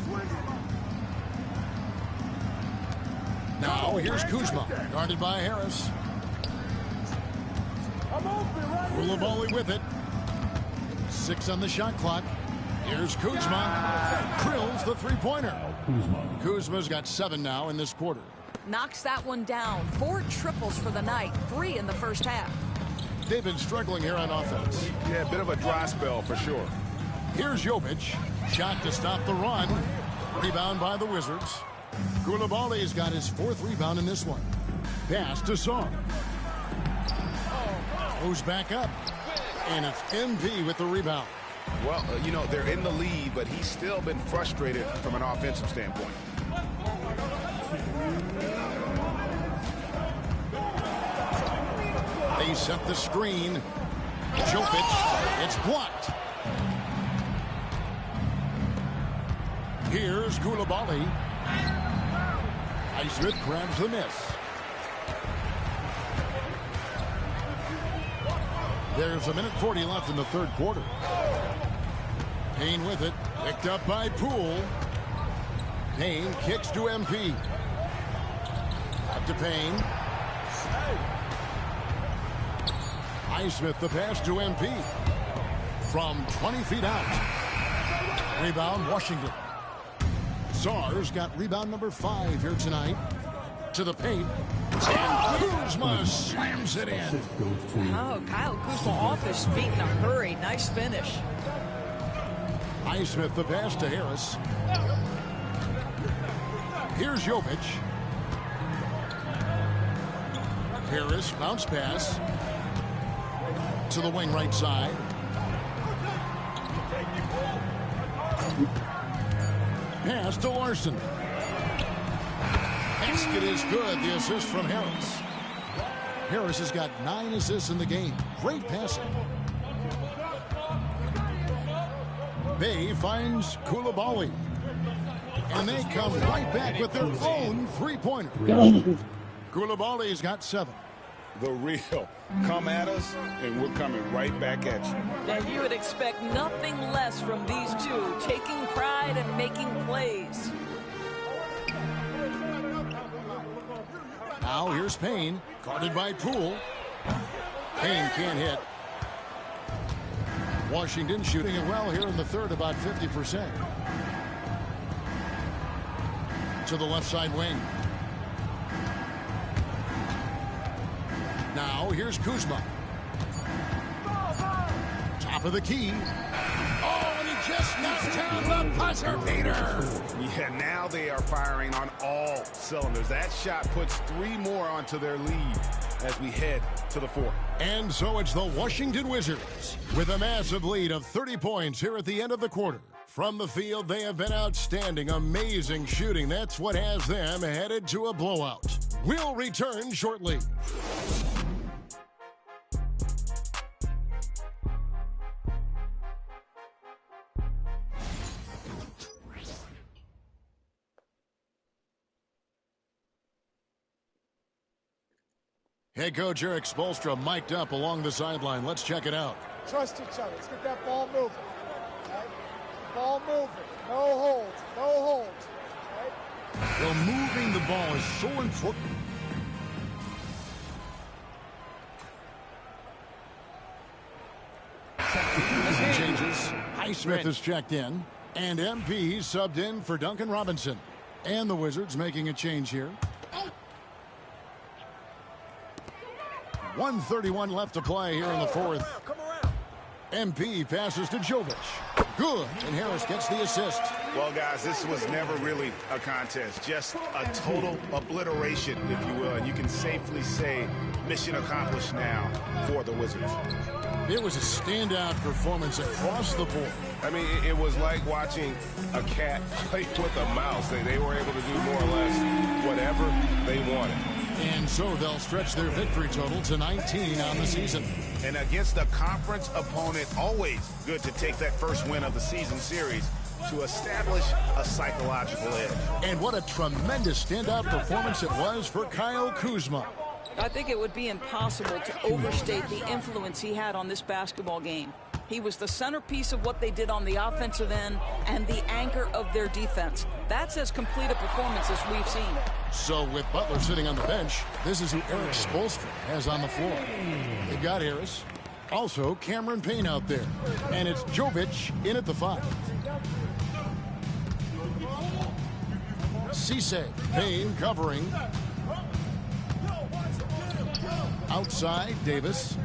Now here's Kuzma, guarded by Harris. Coulibaly with it. 6 on the shot clock. Here's Kuzma. Drills the three-pointer. Kuzma's got 7 now in this quarter. Knocks that one down. 4 triples for the night. 3 in the first half. They've been struggling here on offense. Yeah, a bit of a dry spell for sure. Here's Jovic. Shot to stop the run. Rebound by the Wizards. Coulibaly's got his 4th rebound in this one. Pass to Song. Goes back up. And it's MP with the rebound. Well, you know, they're in the lead, but he's still been frustrated from an offensive standpoint. They set the screen. Jovic. It's blocked. Here's Coulibaly. Highsmith grabs the miss. There's a minute 40 left in the third quarter. Payne with it. Picked up by Poole. Payne kicks to MP. Back to Payne. Highsmith the pass to MP. From 20 feet out. Rebound Washington. Sars got rebound number 5 here tonight. To the paint. And Kuzma slams it in. Oh, Kyle Kuzma off his feet in a hurry. Nice finish. Highsmith the pass to Harris. Here's Jovic. Harris bounce pass. To the wing right side. Pass to Larson. Basket is good. The assist from Harris. Harris has got 9 assists in the game. Great passing. Bay finds Coulibaly. And they come right back with their own three-pointer. Coulibaly's got 7. the real. Come at us, and we're coming right back at you. And you would expect nothing less from these two, taking pride and making plays. Now here's Payne, guarded by Poole. Payne can't hit. Washington shooting it well here in the third, about 50%. To the left side wing. Now here's Kuzma. Top of the key. Oh, and he just knocks down the buzzer beater. Yeah, now they are firing on all cylinders. That shot puts 3 more onto their lead as we head to the fourth. And so it's the Washington Wizards with a massive lead of 30 points here at the end of the quarter. From the field, they have been outstanding, amazing shooting. That's what has them headed to a blowout. We'll return shortly. Head coach Eric Spoelstra mic'd up along the sideline. Let's check it out. Trust each other. Let's get that ball moving. Right? Ball moving. No holds. No holds. Right? Well, moving the ball is so important. Changes. Highsmith is checked in. And MP subbed in for Duncan Robinson. And the Wizards making a change here. 1:31 left to play here in the fourth. MP passes to Jovic. Good, and Harris gets the assist. Well, guys, this was never really a contest. Just a total obliteration, if you will. And you can safely say mission accomplished now for the Wizards. It was a standout performance across the board. I mean, it was like watching a cat play with a mouse. They were able to do more or less whatever they wanted. And so they'll stretch their victory total to 19 on the season. And against a conference opponent, always good to take that first win of the season series to establish a psychological edge. And what a tremendous standout performance it was for Kyle Kuzma. I think it would be impossible to overstate the influence he had on this basketball game. He was the centerpiece of what they did on the offensive end and the anchor of their defense. That's as complete a performance as we've seen. So with Butler sitting on the bench, this is who Eric Spoelstra has on the floor. They've got Harris. Also, Cameron Payne out there. And it's Jovic in at the 5. Cisse, Payne covering. Outside, Davis.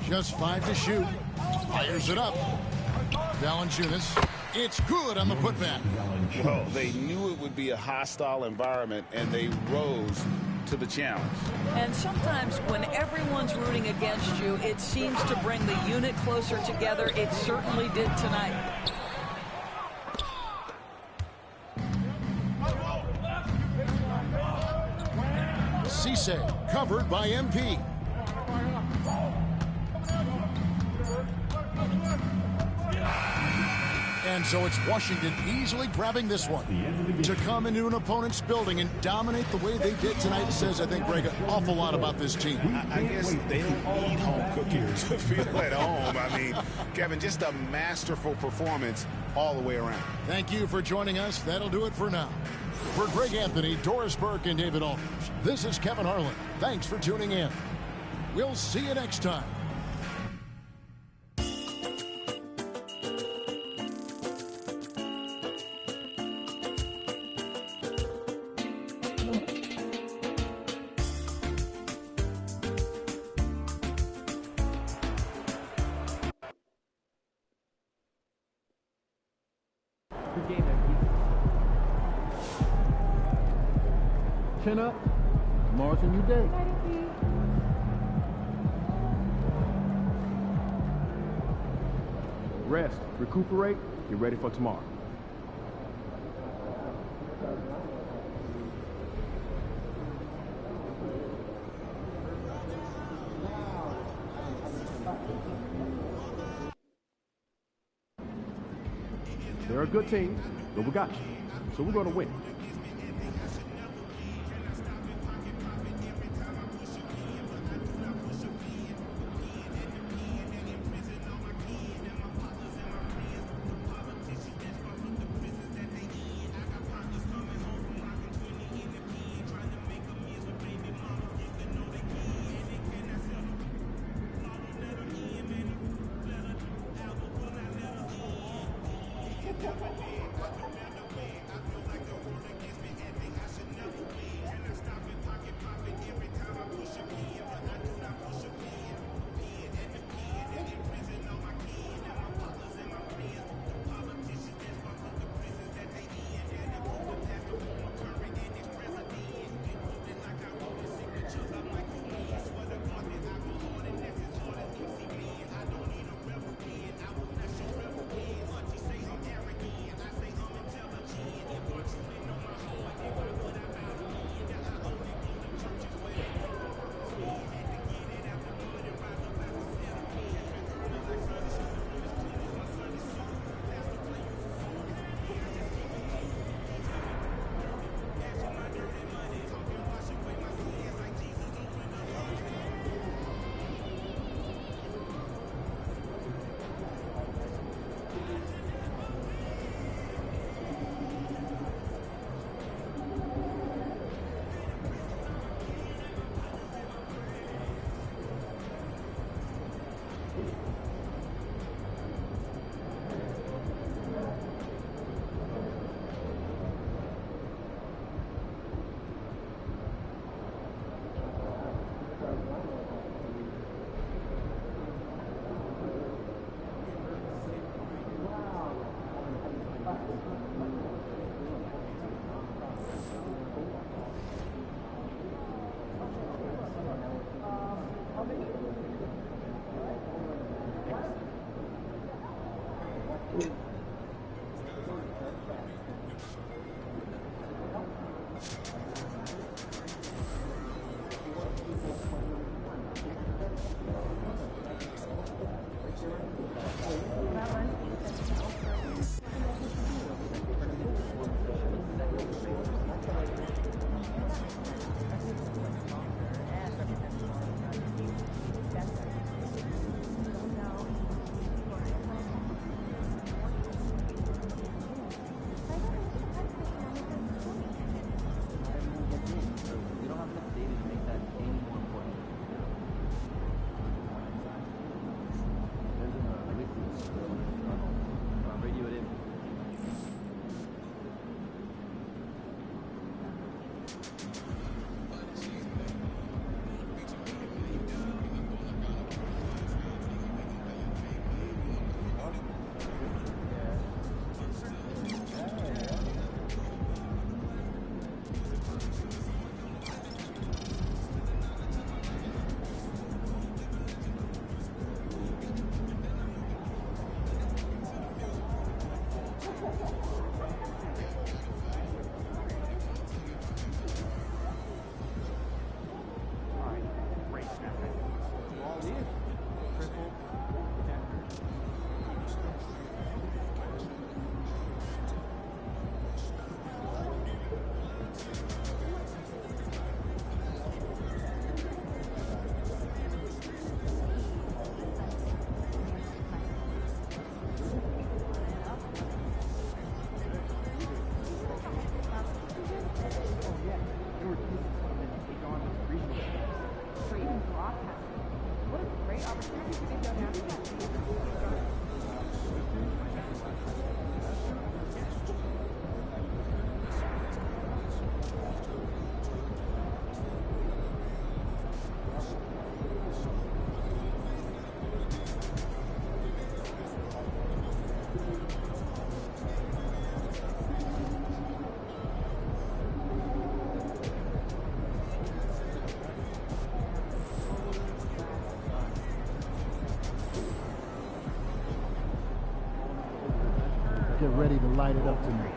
Just 5 to shoot. Fires it up. Valanciunas. It's good on the putback. Well, they knew it would be a hostile environment, and they rose to the challenge. And sometimes when everyone's rooting against you, it seems to bring the unit closer together. It certainly did tonight. Cisse covered by MP. And so it's Washington easily grabbing this one. To come into an opponent's building and dominate the way they did tonight says, I think, Greg, an awful lot about this team. I guess they don't need home cooking to feel at home. I mean, Kevin, just a masterful performance all the way around. Thank you for joining us. That'll do it for now. For Greg Anthony, Doris Burke, and David Aldridge, this is Kevin Harlan. Thanks for tuning in. We'll see you next time. Chin up. Tomorrow's a new day. Rest, recuperate, get ready for tomorrow. There are good teams, but we got you. So we're going to win. Get ready to light it up tonight.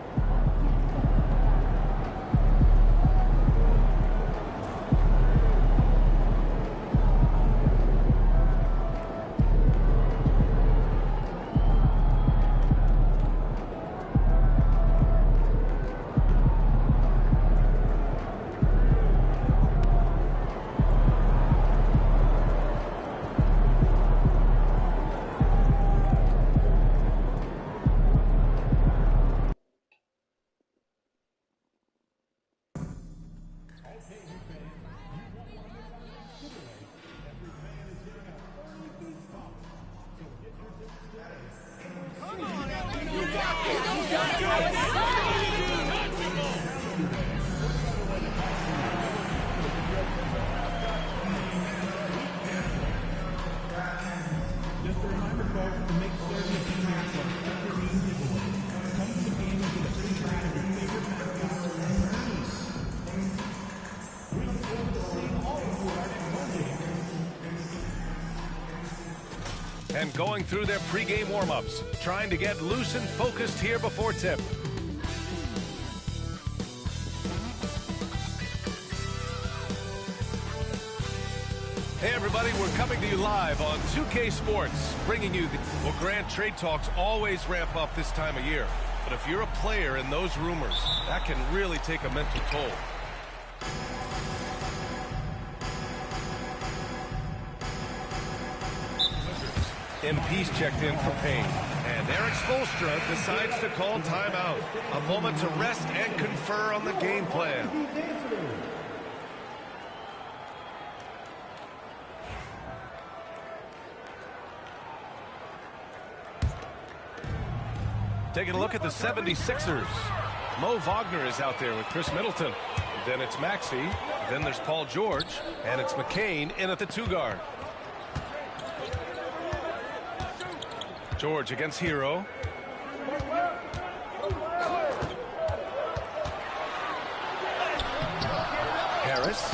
Just a reminder, folks, to make certain the team match are after being giveaway. Come to the game and get a free pack of your favorite mascots and merch. We look forward to seeing all of you at our next home game. And going through their pregame warm-ups, trying to get loose and focused here before tip. Hey everybody, we're coming to you live on 2K Sports, bringing you well, Grant, trade talks always ramp up this time of year. But if you're a player in those rumors, that can really take a mental toll. MP's checked in for Payne. And Eric Spoelstra decides to call timeout. A moment to rest and confer on the game plan. Taking a look at the 76ers. Mo Wagner is out there with Chris Middleton. Then it's Maxey. Then there's Paul George. And it's McCain in at the 2 guard. George against Hero. Harris.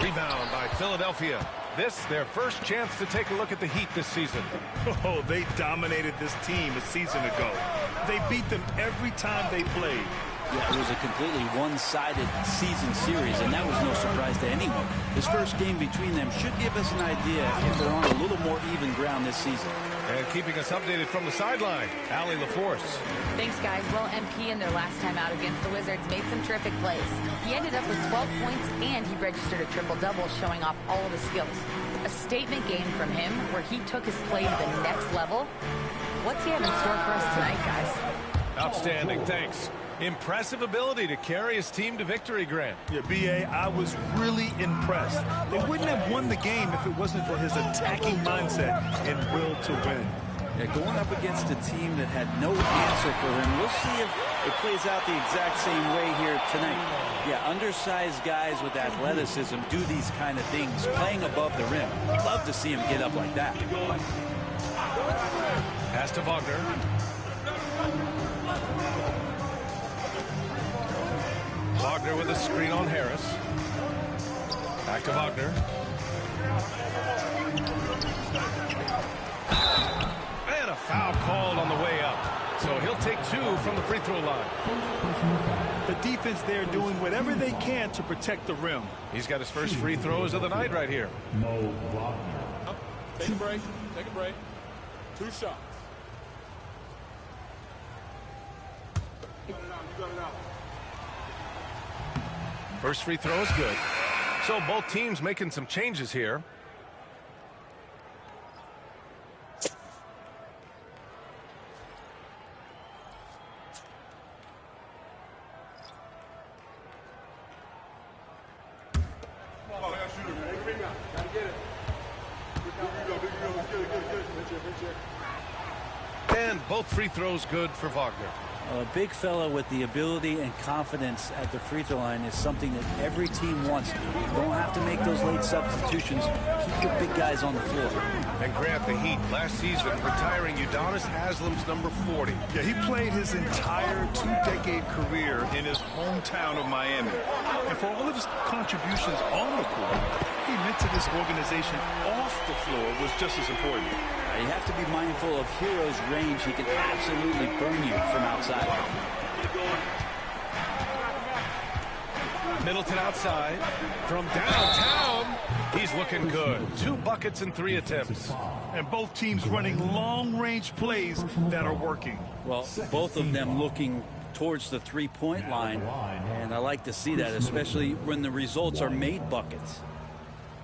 Rebound by Philadelphia. This, their first chance to take a look at the Heat this season. Oh, they dominated this team a season ago. They beat them every time they played. Yeah, it was a completely one-sided season series, and that was no surprise to anyone. This first game between them should give us an idea if they're on a little more even ground this season. And keeping us updated from the sideline, Allie LaForce. Thanks, guys. Well, MP in their last time out against the Wizards made some terrific plays. He ended up with 12 points, and he registered a triple-double, showing off all of his skills. A statement game from him where he took his play to the next level. What's he have in store for us tonight, guys? Outstanding, thanks. Impressive ability to carry his team to victory, Grant. Yeah, B.A., I was really impressed. They wouldn't have won the game if it wasn't for his attacking mindset and will to win. Yeah, going up against a team that had no answer for him. We'll see if it plays out the exact same way here tonight. Yeah, undersized guys with athleticism do these kind of things, playing above the rim. Love to see him get up like that. Pass to Wagner. Wagner with a screen on Harris. Back to Wagner. And a foul called on the way up. So he'll take 2 from the free throw line. The defense there doing whatever they can to protect the rim. He's got his first free throws of the night right here. Mo Wagner. Take a break. Take a break. 2 shots. First free throw is good. So both teams making some changes here. And both free throws good for Wagner. A big fella with the ability and confidence at the free throw line is something that every team wants. You don't have to make those late substitutions. Keep your big guys on the floor. And Grant, the Heat last season retiring Udonis Haslem's number 40. Yeah, he played his entire 2-decade career in his hometown of Miami. And for all of his contributions on the court, he meant to this organization off the floor was just as important. You have to be mindful of Hero's range. He can absolutely burn you from outside. Middleton outside. From downtown, he's looking good. 2 buckets and 3 attempts. And both teams running long-range plays that are working. Well, both of them looking towards the three-point line. And I like to see that, especially when the results are made buckets.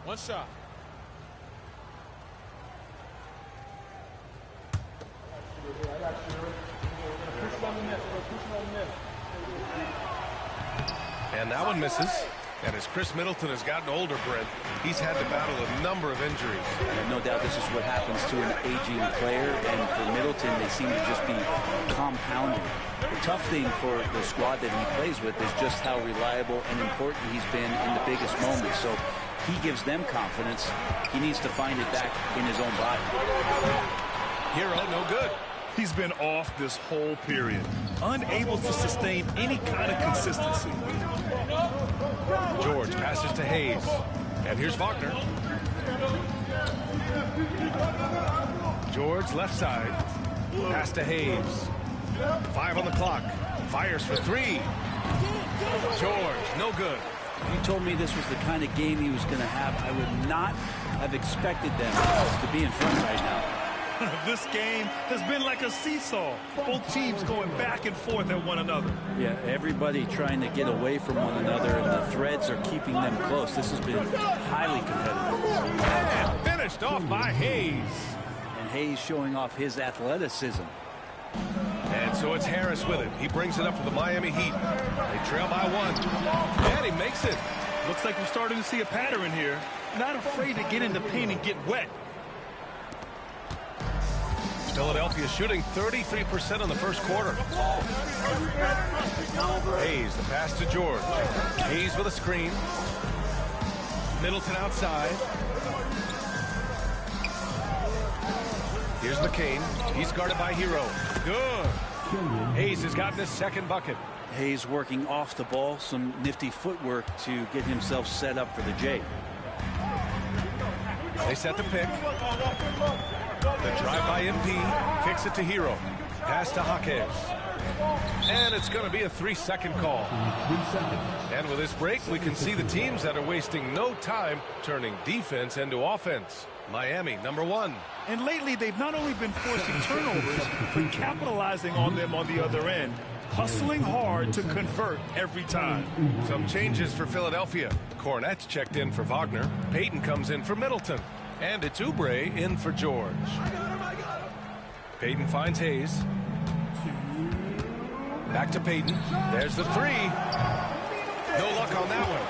1 shot. And that one misses. And as Chris Middleton has gotten older, Brent, he's had to battle a number of injuries. And no doubt this is what happens to an aging player, and for Middleton, they seem to just be compounding. The tough thing for the squad that he plays with is just how reliable and important he's been in the biggest moments. So he gives them confidence. He needs to find it back in his own body. Hero, no good. He's been off this whole period, unable to sustain any kind of consistency. George passes to Hayes. And here's Wagner. George left side. Pass to Hayes. 5 on the clock. Fires for 3. George, no good. If you told me this was the kind of game he was going to have, I would not have expected them to be in front right now. This game has been like a seesaw. Both teams going back and forth at one another. Yeah, everybody trying to get away from one another, and the threads are keeping them close. This has been highly competitive. And finished off by Hayes. And Hayes showing off his athleticism. And so it's Harris with it. He brings it up for the Miami Heat. They trail by 1. And he makes it. Looks like we're starting to see a pattern here. Not afraid to get in the paint and get wet. Philadelphia shooting 33% in the first quarter. Hayes, the pass to George. Hayes with a screen. Middleton outside. Here's McCain. He's guarded by Hero. Good. Hayes has gotten his second bucket. Hayes working off the ball, some nifty footwork to get himself set up for the J. They set the pick. The drive by MP, kicks it to Hero. Pass to Jaquez. And it's going to be a 3-second call. And with this break, we can see the teams that are wasting no time turning defense into offense. Miami, number 1. And lately, they've not only been forcing turnovers, but capitalizing on them on the other end. Hustling hard to convert every time. Some changes for Philadelphia. Cornette's checked in for Wagner. Payton comes in for Middleton. And it's Oubre in for George. Payton finds Hayes. Back to Payton. There's the 3. No luck on that one.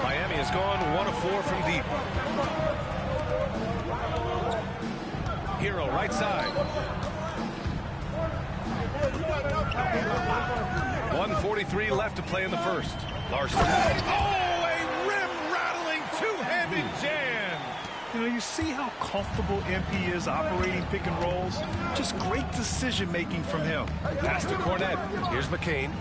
Miami has gone 1 of 4 from deep. Hero right side. 1:43 left to play in the first. Larson. Oh, a rim-rattling two-handed jam. You know, you see how comfortable MP is operating pick and rolls? Just great decision-making from him. Pass to Cornette. Here's McCain.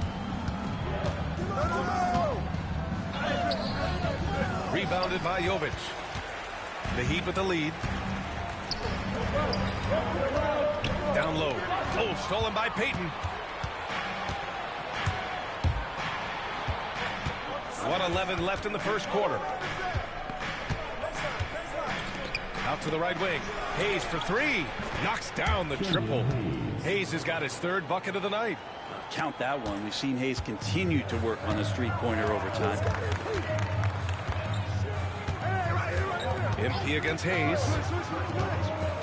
Rebounded by Jovic. The Heat with the lead. Down low. Oh, stolen by Payton. 1:11 left in the first quarter. Out to the right wing. Hayes for 3. Knocks down the triple. Hayes has got his 3rd bucket of the night. Count that one. We've seen Hayes continue to work on his three-pointer over time. MP against Hayes.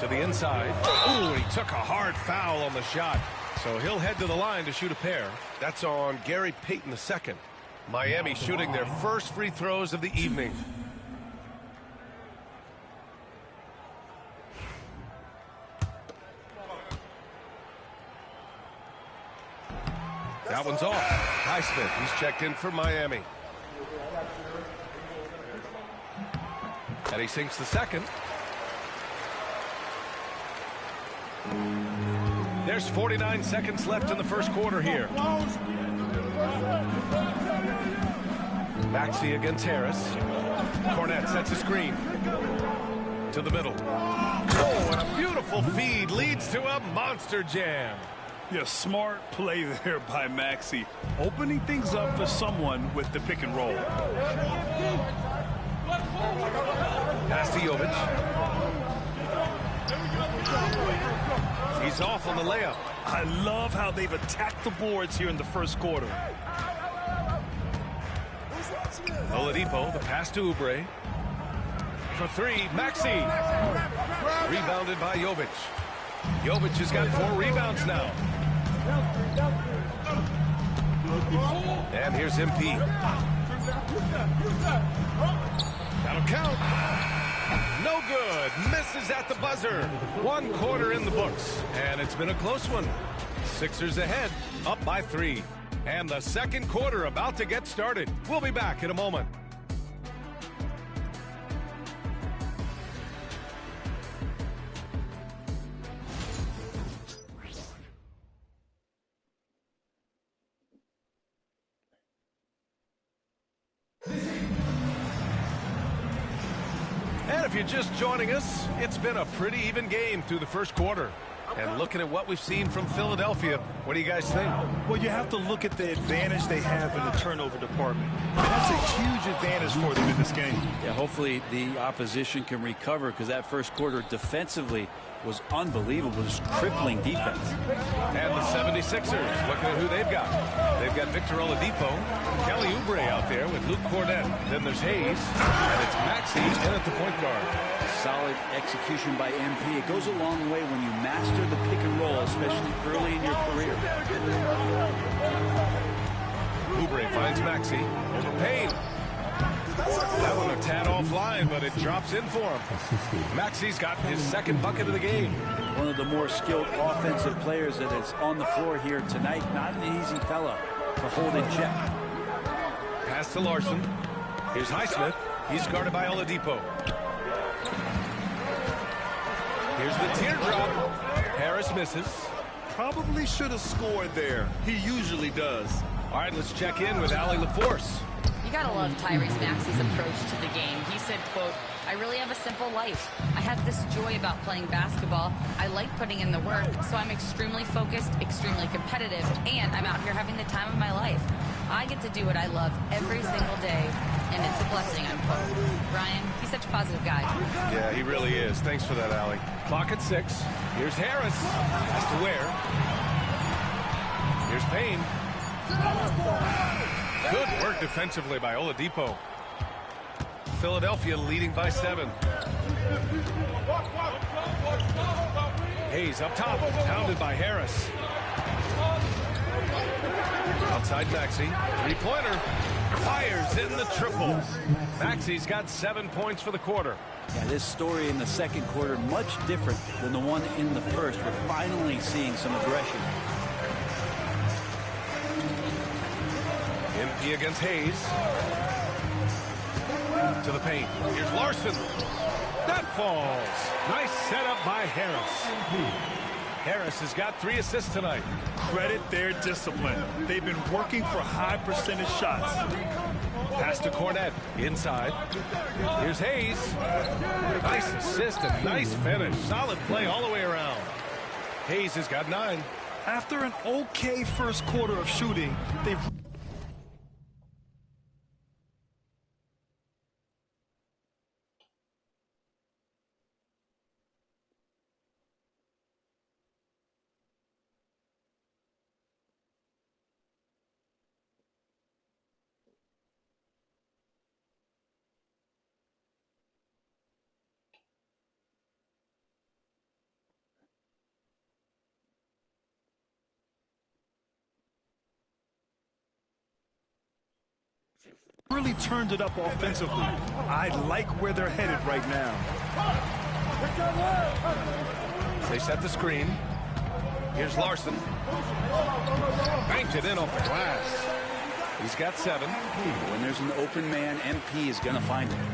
To the inside. Ooh, he took a hard foul on the shot. So he'll head to the line to shoot a pair. That's on Gary Payton II. Miami shooting their first free throws of the evening. That one's off. Highsmith, he's checked in for Miami. And he sinks the second. There's 49 seconds left in the first quarter here. Maxey against Harris. Cornette sets a screen. To the middle. Oh, and a beautiful feed leads to a monster jam. Yeah, smart play there by Maxey. Opening things up for someone with the pick and roll. Pass to Jovic. He's off on the layup. I love how they've attacked the boards here in the first quarter. Oladipo, the pass to Oubre. For 3, Maxey. Rebounded by Jovic. Jovic has got 4 rebounds now. And here's MP. That'll count. No good. Misses at the buzzer. 1 quarter in the books, and it's been a close one. Sixers ahead, up by 3. And the second quarter about to get started. We'll be back in a moment. And if you're just joining us, it's been a pretty even game through the first quarter. And looking at what we've seen from Philadelphia, what do you guys think? Well, you have to look at the advantage they have in the turnover department. That's a huge advantage for them in this game. Yeah, hopefully the opposition can recover, because that first quarter defensively was unbelievable. Just crippling defense. And the 76ers, looking at who they've got. They've got Victor Oladipo, Kelly Oubre out there with Luke Cornett. Then there's Hayes, and it's Maxey in at the point guard. Solid execution by MP. It goes a long way when you master the pick and roll, especially early in your career. Oubre finds Maxey over Payne. That one a tad offline, but it drops in for him. Maxey's got his second bucket of the game. One of the more skilled offensive players that is on the floor here tonight. Not an easy fella to hold in check. Pass to Larson. Here's Highsmith. He's guarded by Oladipo. Here's the teardrop. Harris misses. Probably should have scored there. He usually does. All right, let's check in with Allie LaForce. You gotta love Tyrese Maxey's approach to the game. He said, quote, "I really have a simple life. I have this joy about playing basketball. I like putting in the work, so I'm extremely focused, extremely competitive, and I'm out here having the time of my life. I get to do what I love every single day, and it's a blessing," unquote. Brian, he's such a positive guy. Yeah, he really is. Thanks for that, Allie. Clock at 6. Here's Harris. Has to wear. Here's Payne. Good work defensively by Oladipo. Philadelphia leading by 7. Hayes up top, pounded by Harris. Outside Maxey, 3-pointer. Fires in the triple. Maxey's got 7 points for the quarter. Yeah, this story in the second quarter much different than the one in the first. We're finally seeing some aggression. MP against Hayes. To the paint. Here's Larson. That falls. Nice setup by Harris. Harris has got 3 assists tonight. Credit their discipline. They've been working for high percentage shots. Pass to Cornett. Inside. Here's Hayes. Nice assist and nice finish. Solid play all the way around. Hayes has got 9. After an okay first quarter of shooting, they've... really turned it up offensively. I like where they're headed right now. They set the screen. Here's Larson. Banked it in off the glass. He's got 7. When there's an open man, MP is going to find him.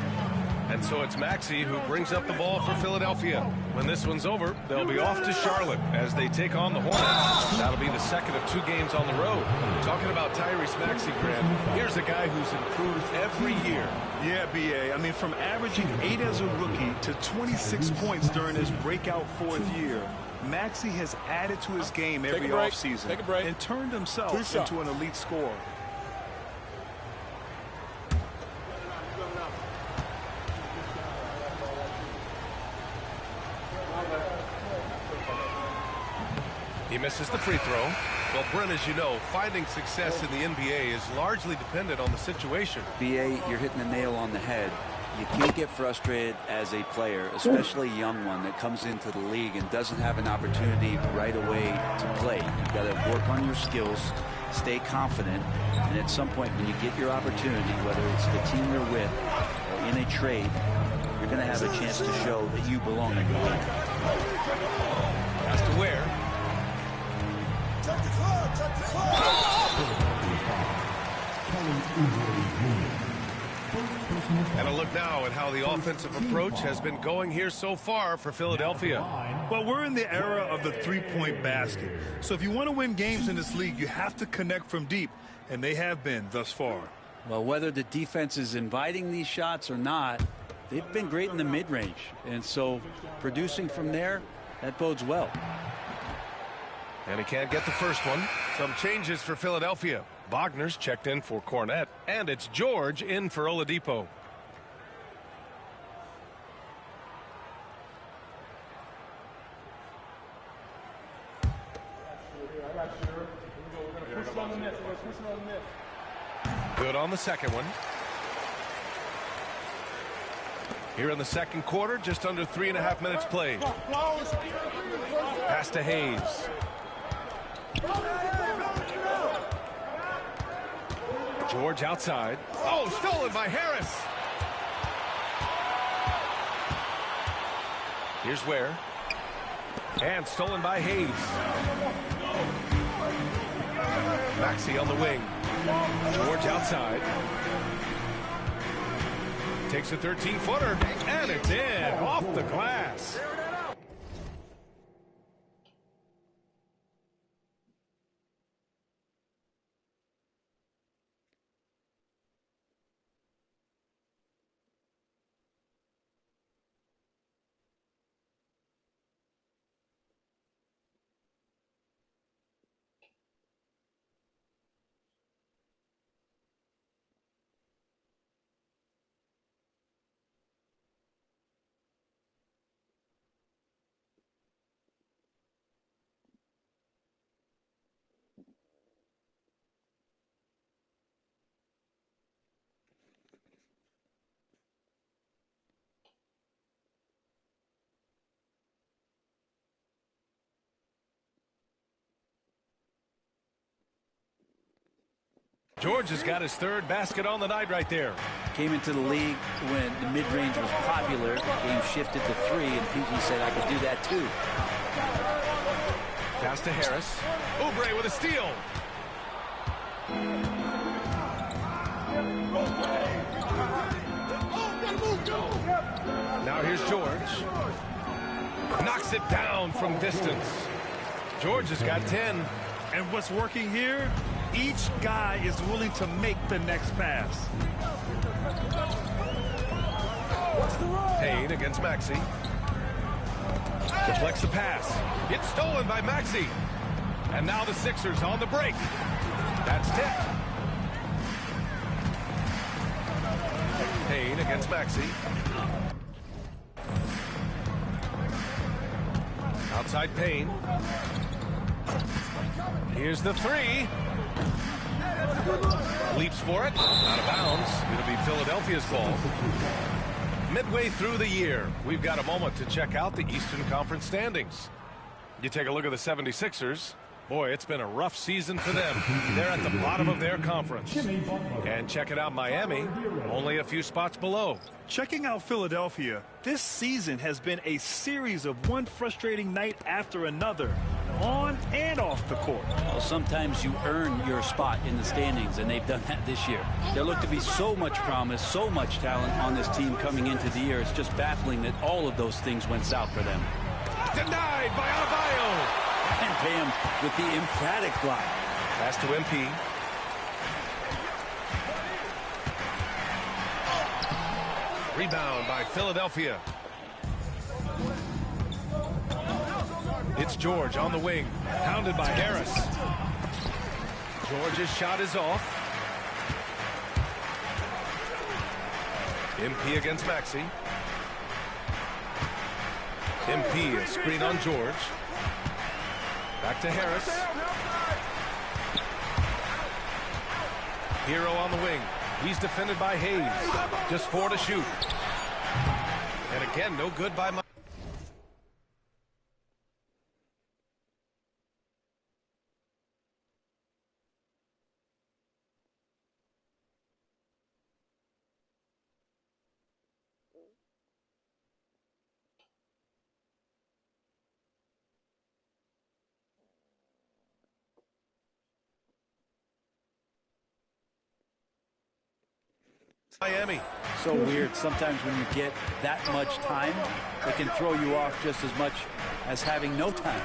And so it's Maxey who brings up the ball for Philadelphia. When this one's over, they'll be off to Charlotte as they take on the Hornets. That'll be the second of 2 games on the road. Talking about Tyrese Maxey, Grant, here's a guy who's improved every year. Yeah, B.A. I mean, from averaging 8 as a rookie to 26 points during his breakout 4th year, Maxey has added to his game every offseason and turned himself into an elite scorer. He misses the free throw. Well, Brent, as you know, finding success in the NBA is largely dependent on the situation. B.A., you're hitting the nail on the head. You can't get frustrated as a player, especially a young one that comes into the league and doesn't have an opportunity right away to play. You've got to work on your skills, stay confident, and at some point when you get your opportunity, whether it's the team you're with or in a trade, you're going to have a chance to show that you belong in the league. Has to wear. And a look now at how the offensive approach has been going here so far for Philadelphia. Well, we're in the era of the three-point basket. So if you want to win games in this league, you have to connect from deep, and they have been thus far. Well, whether the defense is inviting these shots or not, they've been great in the mid-range. And so producing from there, that bodes well. And he can't get the first one. Some changes for Philadelphia. Wagner's checked in for Cornette, and it's George in for Oladipo. Good on the second one. Here in the second quarter, just under 3.5 minutes played. Pass to Hayes. George outside. Oh, stolen by Harris. Here's Ware. And stolen by Hayes. Maxey on the wing. George outside. Takes a 13-footer, and it's in, off the glass. George has got his third basket on the night right there. Came into the league when the mid-range was popular. Game shifted to 3, and PG said, I could do that too. Pass to Harris. Oubre with a steal. Now here's George. Knocks it down from distance. George has got 10. And what's working here? Each guy is willing to make the next pass. Payne against Maxey. Deflects the pass. It's stolen by Maxey. And now the Sixers on the break. That's tipped. Payne against Maxey. Outside Payne. Here's the 3. Leaps for it. Out of bounds. It'll be Philadelphia's ball. Midway through the year, we've got a moment to check out the Eastern Conference standings. You take a look at the 76ers. Boy, it's been a rough season for them. They're at the bottom of their conference. And checking out Miami, only a few spots below. Checking out Philadelphia, this season has been a series of one frustrating night after another, on and off the court. Well, sometimes you earn your spot in the standings, and they've done that this year. There looked to be so much promise, so much talent on this team coming into the year. It's just baffling that all of those things went south for them. Denied by Adebayo. And Bam with the emphatic block. Pass to MP. Rebound by Philadelphia. It's George on the wing. Pounded by Harris. George's shot is off. MP against Maxey. MP, a screen on George. Back to Harris. Hero on the wing. He's defended by Hayes. Just 4 to shoot. And again, no good by Mike. Miami. So weird. Sometimes when you get that much time, it can throw you off just as much as having no time.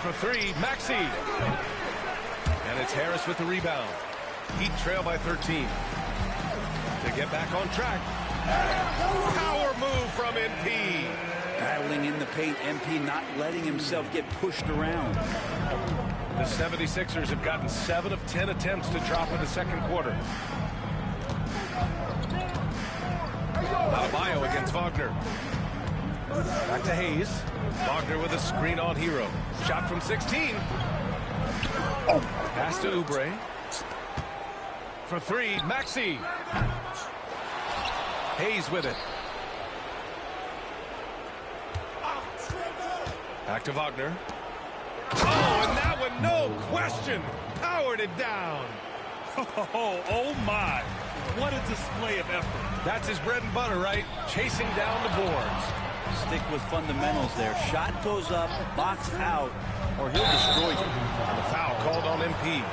For three, Maxey. And it's Harris with the rebound. Heat trail by 13. To get back on track. Power move from MP. Battling in the paint, MP not letting himself get pushed around. The 76ers have gotten 7 of 10 attempts to drop in the second quarter. Adebayo against Wagner. Back to Hayes. Wagner with a screen on Hero. Shot from 16. Pass to Oubre. For three, Maxey. Hayes with it. Back to Wagner. Oh, and that one, no question, powered it down. Oh my. What a display of effort. That's his bread and butter, right? Chasing down the boards. Stick with fundamentals there. Shot goes up, box out, or he'll destroy you. And the foul called on MP.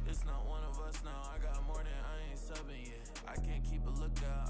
It's not one of us now. I got more than I ain't subbing yet. I can't keep a lookout.